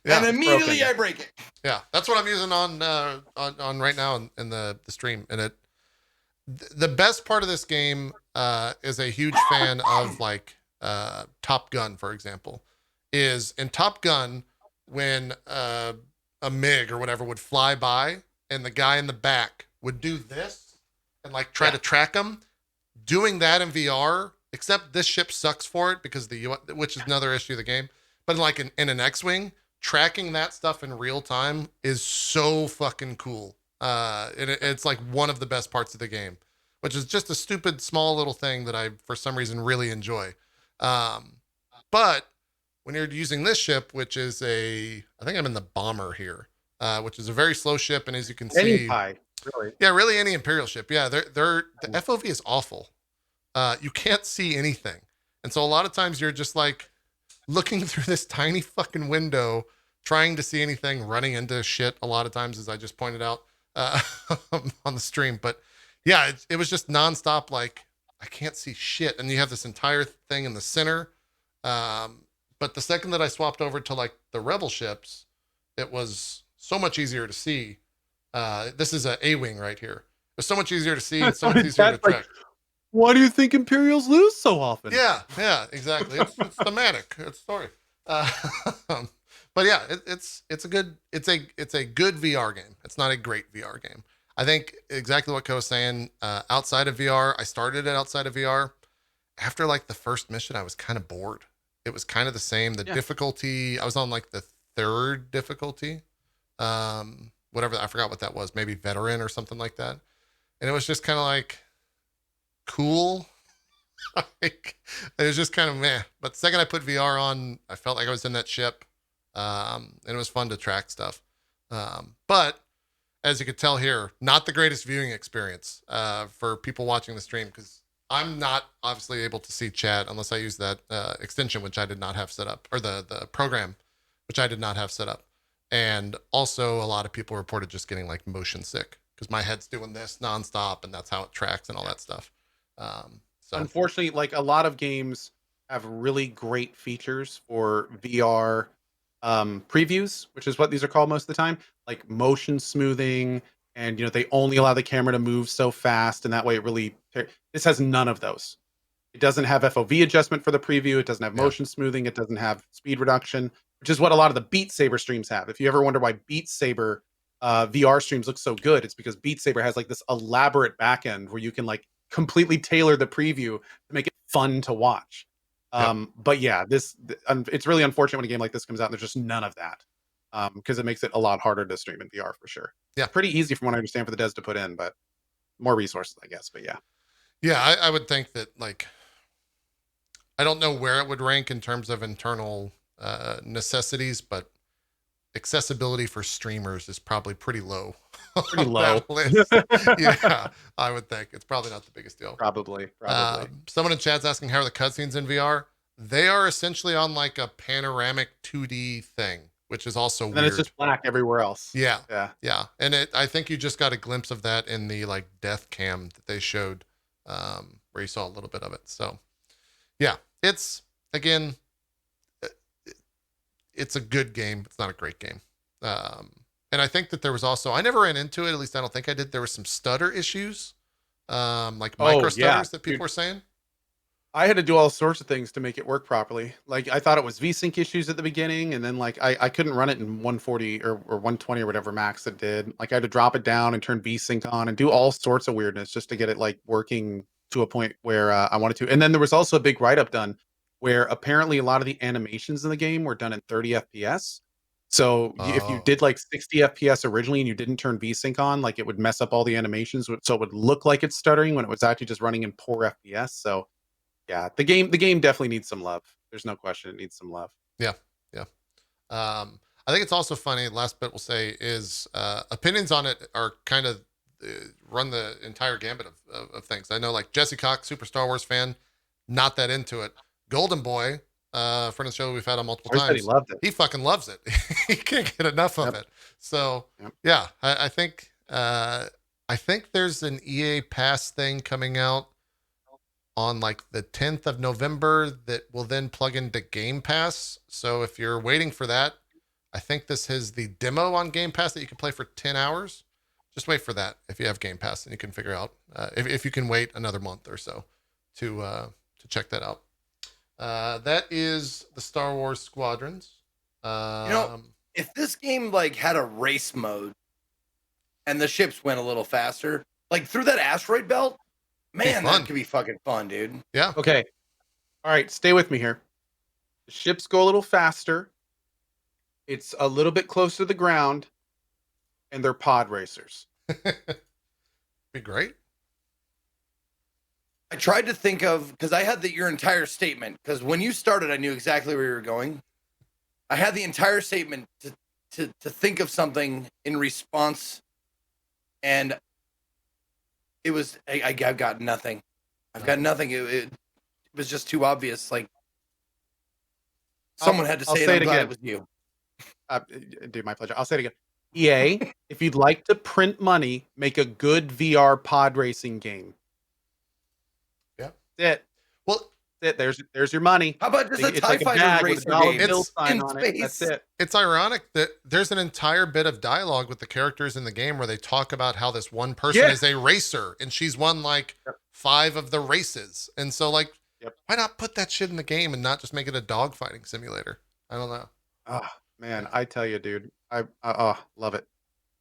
And immediately I break it. Yeah, that's what I'm using on right now in the stream. And the best part of this game is a huge fan of like Top Gun, for example. Is in Top Gun when a MiG or whatever would fly by and the guy in the back would do this and like try to track him. Doing that in VR, except this ship sucks for it because which is another issue of the game. But like in an X-Wing, tracking that stuff in real time is so fucking cool. It's like one of the best parts of the game, which is just a stupid small little thing that I for some reason really enjoy. But when you're using this ship, which is I think I'm in the bomber here, which is a very slow ship, and as you can see, really, really any Imperial ship, the FOV is awful. You can't see anything, and so a lot of times you're just like looking through this tiny fucking window, trying to see anything, running into shit a lot of times, as I just pointed out on the stream. But yeah, it was just nonstop. Like I can't see shit, and you have this entire thing in the center. But the second that I swapped over to like the Rebel ships, it was so much easier to see. This is a A-wing right here. It's so much easier to see. It's so much easier to track. Why do you think Imperials lose so often? Yeah, exactly. It's thematic. It's story. But yeah, it's a good VR game. It's not a great VR game. I think exactly what Ko was saying. Outside of VR, I started it outside of VR. After like the first mission, I was kind of bored. It was kind of the same. The difficulty, I was on like the 3rd difficulty. Whatever, I forgot what that was. Maybe veteran or something like that. And it was just kind of like cool. Like, it was just kind of meh. But the second I put VR on, I felt like I was in that ship. And it was fun to track stuff. But as you could tell here, not the greatest viewing experience for people watching the stream, because I'm not obviously able to see chat unless I use that extension, which I did not have set up, or the program, which I did not have set up. And also a lot of people reported just getting like motion sick because my head's doing this nonstop and that's how it tracks and all that stuff. So unfortunately, like a lot of games have really great features for VR previews, which is what these are called most of the time, like motion smoothing, and they only allow the camera to move so fast, and that way it really. This has none of those. It doesn't have FOV adjustment for the preview. It doesn't have Yeah. motion smoothing. It doesn't have speed reduction, which is what a lot of the Beat Saber streams have. If you ever wonder why Beat Saber VR streams look so good, it's because Beat Saber has like this elaborate backend where you can like completely tailor the preview to make it fun to watch. But yeah, it's really unfortunate when a game like this comes out and there's just none of that, because it makes it a lot harder to stream in VR for sure. Yeah. Pretty easy from what I understand for the devs to put in, but more resources, I guess. But yeah. Yeah, I would think that, like, I don't know where it would rank in terms of internal necessities, but accessibility for streamers is probably pretty low. Pretty on low. that list. Yeah, I would think it's probably not the biggest deal. Probably. Someone in chat's asking, how are the cutscenes in VR? They are essentially on like a panoramic 2D thing, which is also And weird. then it's just black everywhere else. Yeah. Yeah. And I think you just got a glimpse of that in the like death cam that they showed, where you saw a little bit of it. So yeah, it's, again, it's a good game. It's not a great game. And I think that there was also, I never ran into it, at least I don't think I did. There was some stutter issues, like micro stutters that people were saying. I had to do all sorts of things to make it work properly. Like I thought it was VSync issues at the beginning, and then like I couldn't run it in 140 or 120 or whatever max it did. Like I had to drop it down and turn VSync on and do all sorts of weirdness just to get it like working to a point where I wanted to. And then there was also a big write-up done where apparently a lot of the animations in the game were done in 30 FPS. So if you did like 60 FPS originally and you didn't turn VSync on, like it would mess up all the animations, so it would look like it's stuttering when it was actually just running in poor FPS. So yeah, the game definitely needs some love. There's no question it needs some love. Yeah. I think it's also funny. Last bit we'll say is opinions on it are kind of run the entire gambit of things. I know like Jesse Cox, super Star Wars fan, not that into it. Golden Boy, friend of the show we've had on multiple times. He loved it. He fucking loves it. He can't get enough of it. So yeah, I think there's an EA Pass thing coming out on like the 10th of November that will then plug into Game Pass. So if you're waiting for that, I think this is the demo on Game Pass that you can play for 10 hours. Just wait for that if you have Game Pass, and you can figure out if you can wait another month or so to check that out. That is the Star Wars Squadrons. If this game like had a race mode and the ships went a little faster, like through that asteroid belt, man, that could be fucking fun, dude. Yeah. Okay. All right, stay with me here. The ships go a little faster. It's a little bit closer to the ground, and they're pod racers. Be great. I tried to think of, because I had your entire statement, because when you started, I knew exactly where you were going. I had the entire statement to think of something in response, and it was, I've got nothing. I've got nothing. It was just too obvious. Like, someone had to say it. I'm glad it was you. Dude, my pleasure. I'll say it again. EA, if you'd like to print money, make a good VR pod racing game. Yeah. That's it. Well, there's your money. How about just a TIE like Fighter racer game? It's in on space. That's it. It's ironic that there's an entire bit of dialogue with the characters in the game where they talk about how this one person is a racer and she's won like 5 of the races. And so like, why not put that shit in the game and not just make it a dogfighting simulator? I don't know. Oh man, I tell you, dude, I love it.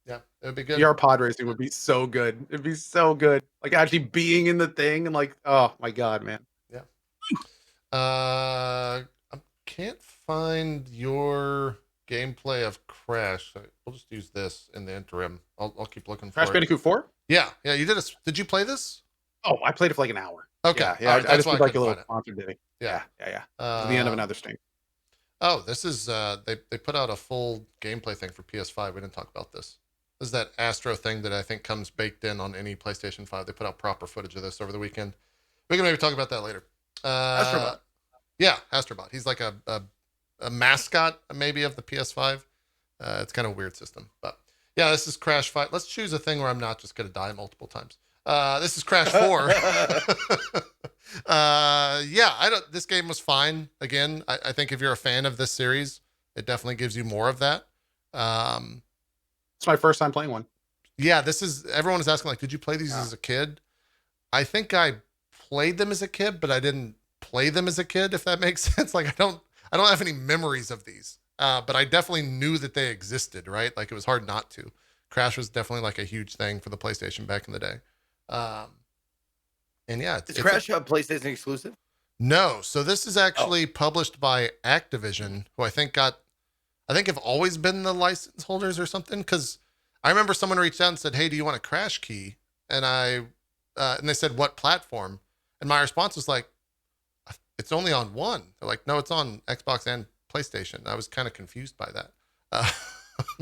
Yeah, it would be good. VR pod racing would be so good. It'd be so good. Like actually being in the thing and like, oh my god, man. Yeah. I can't find your gameplay of Crash. We'll just use this in the interim. I'll keep looking for Crash it. Bandicoot 4? Yeah, you did. Did you play this? Oh, I played it for like an hour. Okay, yeah. right, I just why did like a couldn't little find it. sponsor video. Yeah. The end of another string. Oh, this is they put out a full gameplay thing for PS5. We didn't talk about this. This is that Astro thing that I think comes baked in on any PlayStation 5. They put out proper footage of this over the weekend. We can maybe talk about that later. Astrobot. Yeah, Astrobot. He's like a mascot maybe of the PS5. It's kind of a weird system, but yeah, this is Crash 5. Let's choose a thing where I'm not just going to die multiple times. This is Crash 4. yeah, I don't. This game was fine. Again, I think if you're a fan of this series, it definitely gives you more of that. Um, It's my first time playing one. yeah, this is. Everyone is asking like, did you play these Yeah. as a kid? I think I played them as a kid, but I didn't play them as a kid. If that makes sense. Like I don't have any memories of these. But I definitely knew that they existed. Right? Like it was hard not to. Crash was definitely like a huge thing for the PlayStation back in the day. And yeah, Is Crash a PlayStation exclusive? no. So this is actually published by Activision, who I think have always been the license holders or something. Because I remember someone reached out and said, "Hey, do you want a Crash key?" And and they said, "What platform?" And my response was like, "It's only on one." They're like, "No, it's on Xbox and PlayStation." I was kind of confused by that,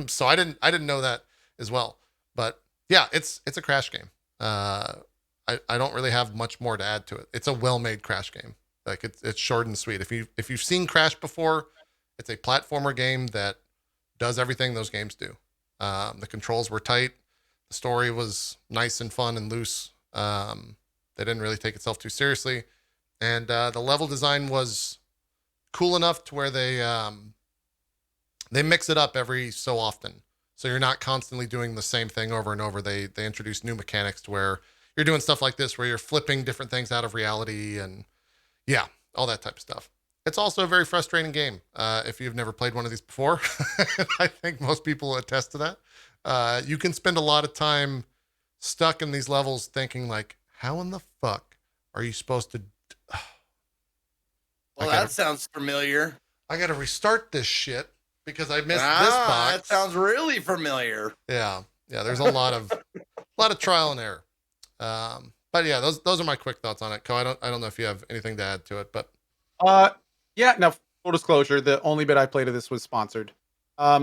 so I didn't know that as well. But yeah, it's a Crash game. I don't really have much more to add to it. It's a well-made Crash game. Like it's short and sweet. If you've seen Crash before, it's a platformer game that does everything those games do. The controls were tight. The story was nice and fun and loose. They didn't really take itself too seriously, and the level design was cool enough to where they mix it up every so often. So you're not constantly doing the same thing over and over. They introduce new mechanics to where you're doing stuff like this, where you're flipping different things out of reality and yeah, all that type of stuff. It's also a very frustrating game. If you've never played one of these before, I think most people attest to that. You can spend a lot of time stuck in these levels thinking like, how in the fuck are you supposed to? Well, that sounds familiar. I got to restart this shit because I missed this box. That sounds really familiar. Yeah. There's a lot of trial and error. But yeah, those are my quick thoughts on it. Ko, I don't know if you have anything to add to it, but yeah, now full disclosure, the only bit I played of this was sponsored. I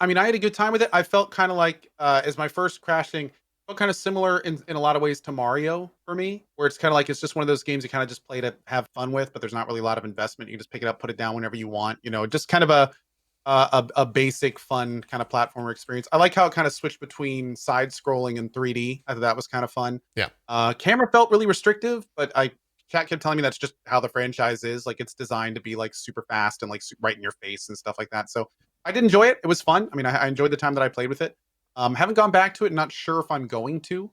mean I had a good time with it. I felt kind of like as my first crashing, felt kind of similar in a lot of ways to Mario for me, where it's kind of like it's just one of those games you kind of just play to have fun with, but there's not really a lot of investment. You can just pick it up, put it down whenever you want, just kind of a basic fun kind of platformer experience. I like how it kind of switched between side scrolling and 3D. I thought that was kind of fun. Yeah. Camera felt really restrictive, but chat kept telling me that's just how the franchise is. Like it's designed to be like super fast and like right in your face and stuff like that. So I did enjoy it. It was fun. I mean, I enjoyed the time that I played with it. Haven't gone back to it. Not sure if I'm going to.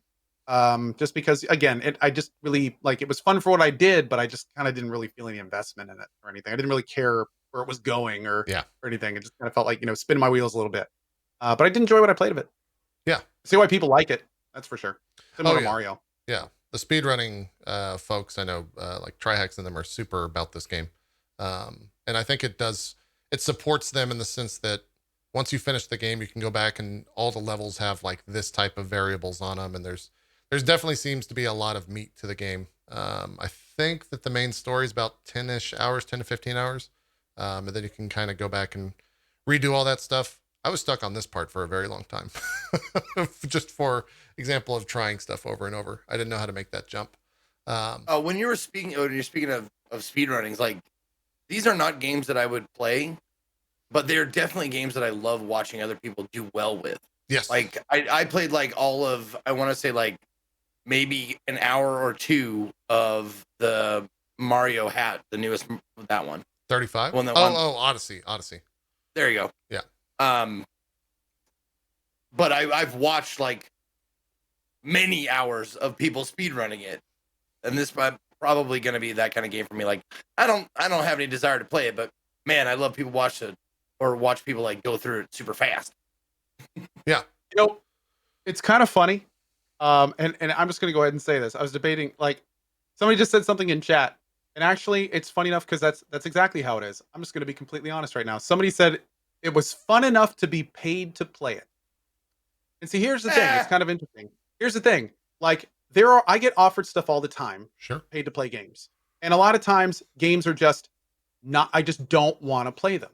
Just because again, I just really like it was fun for what I did, but I just kind of didn't really feel any investment in it or anything. I didn't really care where it was going or anything. It just kind of felt like, spinning my wheels a little bit. But I did enjoy what I played of it. Yeah. See why people like it. That's for sure. Similar to Mario. Yeah. The speedrunning folks, I know, like Trihex and them are super about this game. And I think it supports them in the sense that once you finish the game, you can go back and all the levels have like this type of variables on them. And there's definitely seems to be a lot of meat to the game. I think that the main story is about 10-ish hours, 10 to 15 hours. And then you can kind of go back and redo all that stuff. I was stuck on this part for a very long time. Just for example of trying stuff over and over. I didn't know how to make that jump. When you're speaking of speedrunnings, like these are not games that I would play, but they're definitely games that I love watching other people do well with. Yes. Like I played like all of, I want to say like maybe an hour or two of the Mario Hat, the newest, that one. 35? Odyssey. There you go. Yeah. But I've watched like many hours of people speedrunning it. And this is probably going to be that kind of game for me. Like I don't have any desire to play it, but man, I love people watch people like go through it super fast. Yeah. It's kind of funny. And I'm just going to go ahead and say this. I was debating, like somebody just said something in chat. And actually, it's funny enough because that's exactly how it is. I'm just going to be completely honest right now. Somebody said it was fun enough to be paid to play it. And see, here's the thing. It's kind of interesting. Here's the thing. Like I get offered stuff all the time. Sure. Paid to play games. And a lot of times games are just I just don't want to play them.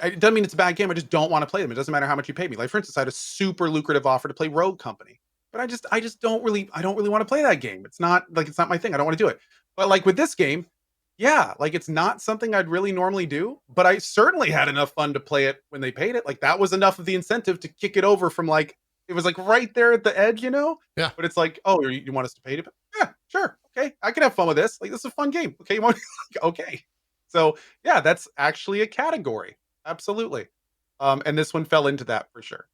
It doesn't mean it's a bad game. I just don't want to play them. It doesn't matter how much you pay me. Like for instance, I had a super lucrative offer to play Rogue Company, but I don't really want to play that game. It's not my thing. I don't want to do it. But like with this game, yeah, like it's not something I'd really normally do, but I certainly had enough fun to play it when they paid it. Like that was enough of the incentive to kick it over from like, it was like right there at the edge, Yeah. But it's like, oh, you want us to pay it? Yeah, sure. okay, I can have fun with this. Like, this is a fun game. Okay, you want okay. So yeah, that's actually a category. Absolutely. And this one fell into that for sure.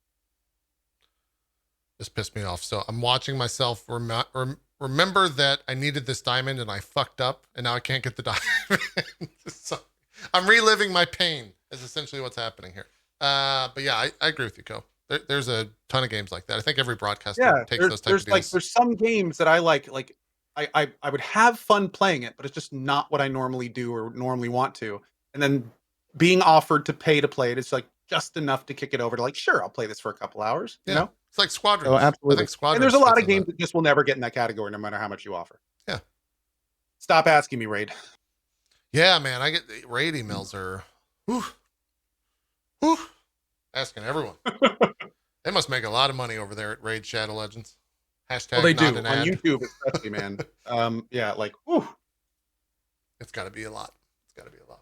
This pissed me off. So I'm watching myself remember that I needed this diamond and I fucked up and now I can't get the diamond. So I'm reliving my pain is essentially what's happening here. But yeah, I agree with you, Co. There's a ton of games like that. I think every broadcaster takes those types of deals. There's some games that I like I would have fun playing it, but it's just not what I normally do or normally want to. And then being offered to pay to play it, it's like just enough to kick it over to like, sure, I'll play this for a couple hours. You know? It's like Squadrons. So absolutely. I think Squadrons. And there's a lot of games that just will never get in that category, no matter how much you offer. Yeah. Stop asking me, Raid. Yeah, man. I get raid emails are asking everyone. They must make a lot of money over there at Raid Shadow Legends. Hashtag Well, they do not an on ad. YouTube, especially, man. Yeah, like, whew. It's got to be a lot. It's got to be a lot.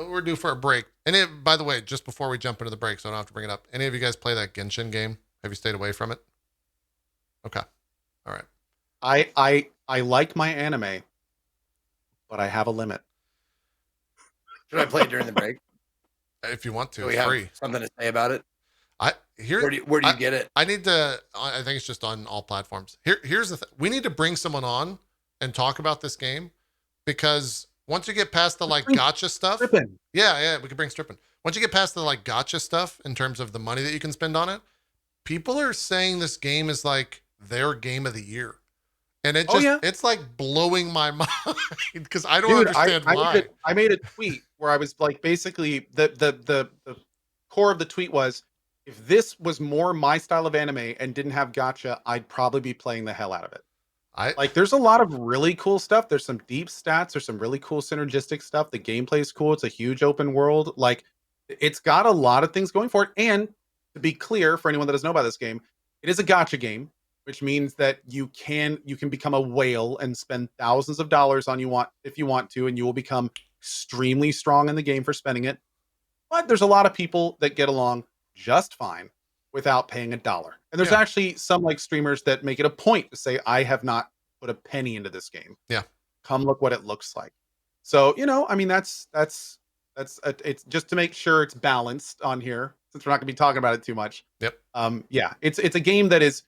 We're due for a break. And by the way, just before we jump into the break, so I don't have to bring it up. Any of you guys play that Genshin game? Have you stayed away from it? Okay. All right. I like my anime, but I have a limit. Should I play it during the break? If you want to, Do we it's have free. something to say about it? Where do you get it? I need to. I think it's just on all platforms. Here's the thing. We need to bring someone on and talk about this game because once you get past the like gotcha stuff, Stripping. yeah, we could bring stripping. Once you get past the like gotcha stuff in terms of the money that you can spend on it, people are saying this game is like their game of the year. And it just, it's like blowing my mind because I don't understand why. I made a tweet where I was like, basically the core of the tweet was, if this was more my style of anime and didn't have gotcha, I'd probably be playing the hell out of it. Like, there's a lot of really cool stuff. There's some deep stats. There's some really cool synergistic stuff. The gameplay is cool. It's a huge open world. Like, it's got a lot of things going for it. And to be clear, for anyone that doesn't know about this game, it is a gotcha game, which means that you can become a whale and spend thousands of dollars if you want to, and you will become extremely strong in the game for spending it. But there's a lot of people that get along just fine without paying $1. And there's actually some like streamers that make it a point to say, I have not put a penny into this game. Yeah. Come look what it looks like. So, I mean, that's it's just to make sure it's balanced on here, since we're not gonna be talking about it too much. Yep. Yeah, it's a game that is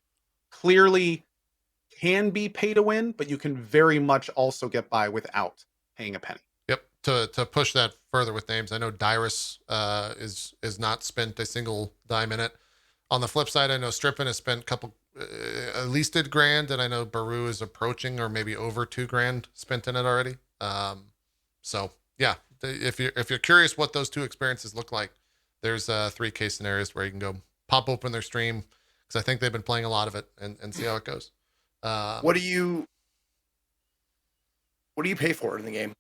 clearly can be pay to win, but you can very much also get by without paying a penny. Yep. To push that further with names, I know Dyrus is not spent a single dime in it. On the flip side, I know Strippin has spent a couple, at least $1,000, and I know Baru is approaching or maybe over $2,000 spent in it already. So yeah, if you're curious what those two experiences look like, there's 3 case scenarios where you can go pop open their stream, because I think they've been playing a lot of it and see how it goes. What do you pay for in the game?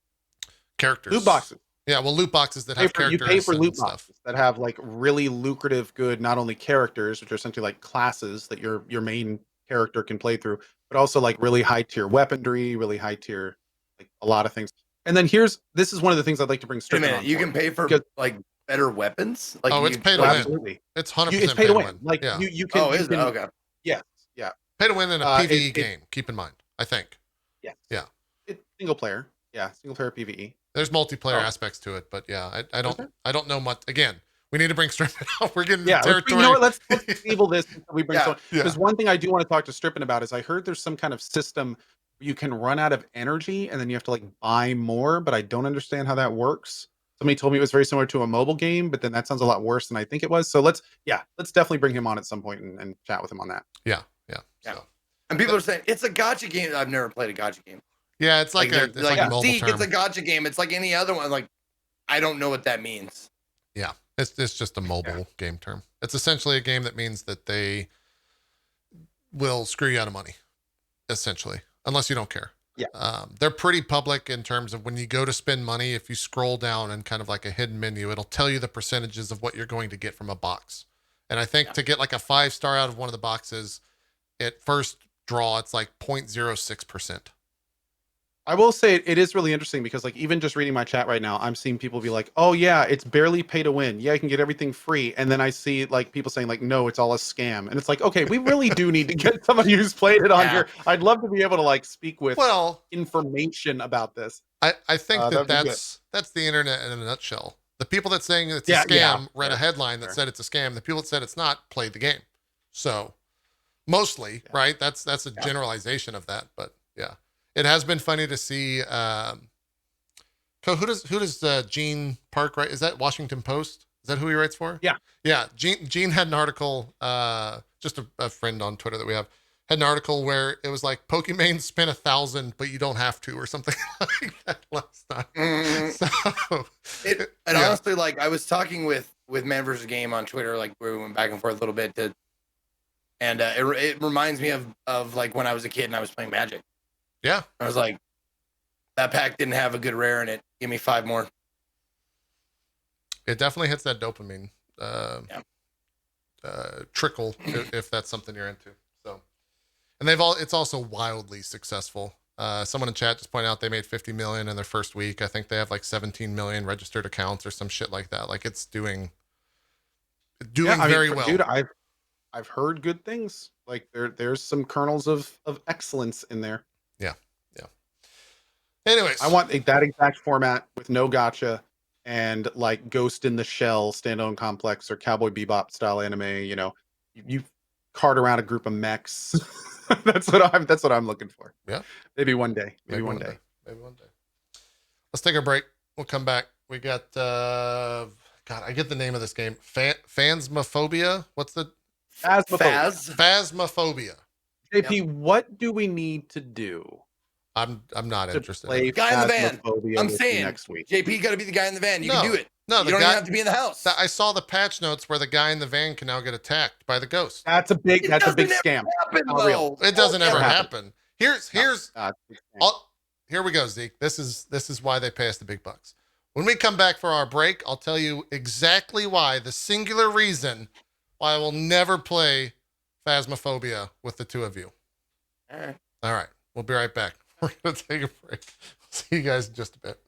Characters. Loot boxes. Yeah, well, loot boxes that have characters. You pay for loot stuff. boxes that have like really lucrative, good, not only characters, which are essentially like classes that your main character can play through, but also like really high tier weaponry, really high tier, like a lot of things. And then this is one of the things I'd like to bring straight on. You can pay for like better weapons. Like it's pay to win. Absolutely, it's 100%. It's pay to win. Like you can. Oh, is it? Okay. Yeah. Pay to win in a PvE game. Keep in mind. I think. Yeah. Yeah. It's single player. Yeah, single player PvE. There's multiplayer aspects to it, but yeah, I don't know much. Again, we need to bring Strippin out. We're getting territory. You know what? Let's table this until we bring someone. Because one thing I do want to talk to Strippin about is I heard there's some kind of system where you can run out of energy and then you have to like buy more, but I don't understand how that works. Somebody told me it was very similar to a mobile game, but then that sounds a lot worse than I think it was. So let's definitely bring him on at some point and chat with him on that. Yeah. So. And people are saying it's a gotcha game. I've never played a gotcha game. Yeah, it's like a mobile Zeke, term. it's a gotcha game. It's like any other one. Like, I don't know what that means. Yeah, it's just a mobile game term. It's essentially a game that means that they will screw you out of money, essentially, unless you don't care. Yeah. They're pretty public in terms of when you go to spend money. If you scroll down and kind of like a hidden menu, it'll tell you the percentages of what you're going to get from a box. And I think to get like a 5-star out of one of the boxes, at first draw, it's like 0.06%. I will say it is really interesting because like even just reading my chat right now, I'm seeing people be like, "Oh yeah, it's barely pay to win. Yeah, I can get everything free." And then I see like people saying like, "No, it's all a scam." And it's like, okay, we really do need to get somebody who's played it on Yeah. here. I'd love to be able to like speak with Well, information about this. I think That'd be good. that's the internet in a nutshell. The people that saying it's a Yeah, scam read fair, a headline that fair. said it's a scam. The people that said it's not played the game. So mostly, right? That's a generalization of that, but yeah, it has been funny to see. Who does Gene Park write? Is that Washington Post? Is that who he writes for? Yeah. Gene had an article. Just a friend on Twitter that we have had an article where it was like Pokimane spent 1,000, but you don't have to, or something like that last time. So, honestly, like I was talking with Man vs. Game on Twitter, like we went back and forth a little bit, and it reminds me of like when I was a kid and I was playing Magic. Yeah, I was like, that pack didn't have a good rare in it. Give me 5 more. it definitely hits that dopamine trickle if that's something you're into. So, and it's also wildly successful. Someone in chat just pointed out they made 50 million in their first week. I think they have like 17 million registered accounts or some shit like that. Like it's doing very well. Dude, I've heard good things. Like there's some kernels of excellence in there. Yeah. Anyways, I want that exact format with no gotcha and like Ghost in the Shell standalone complex or Cowboy Bebop style anime. You know, you cart around a group of mechs. That's what I'm looking for. Yeah. Maybe one day. Maybe one day. Let's take a break. We'll come back. We got God, I get the name of this game. Phasmophobia. What's the Phasmophobia. JP, what do we need to do? I'm not interested. Play guy in the van. I'm saying next week. JP got to be the guy in the van. You can do it. No, you don't even have to be in the house. I saw the patch notes where the guy in the van can now get attacked by the ghost. That's a big scam. It doesn't ever happen. Here we go, Zeke. This is why they pay us the big bucks. When we come back for our break, I'll tell you exactly why, the singular reason why I will never play Phasmophobia with the two of you. All right. All right. We'll be right back. We're going to take a break. See you guys in just a bit.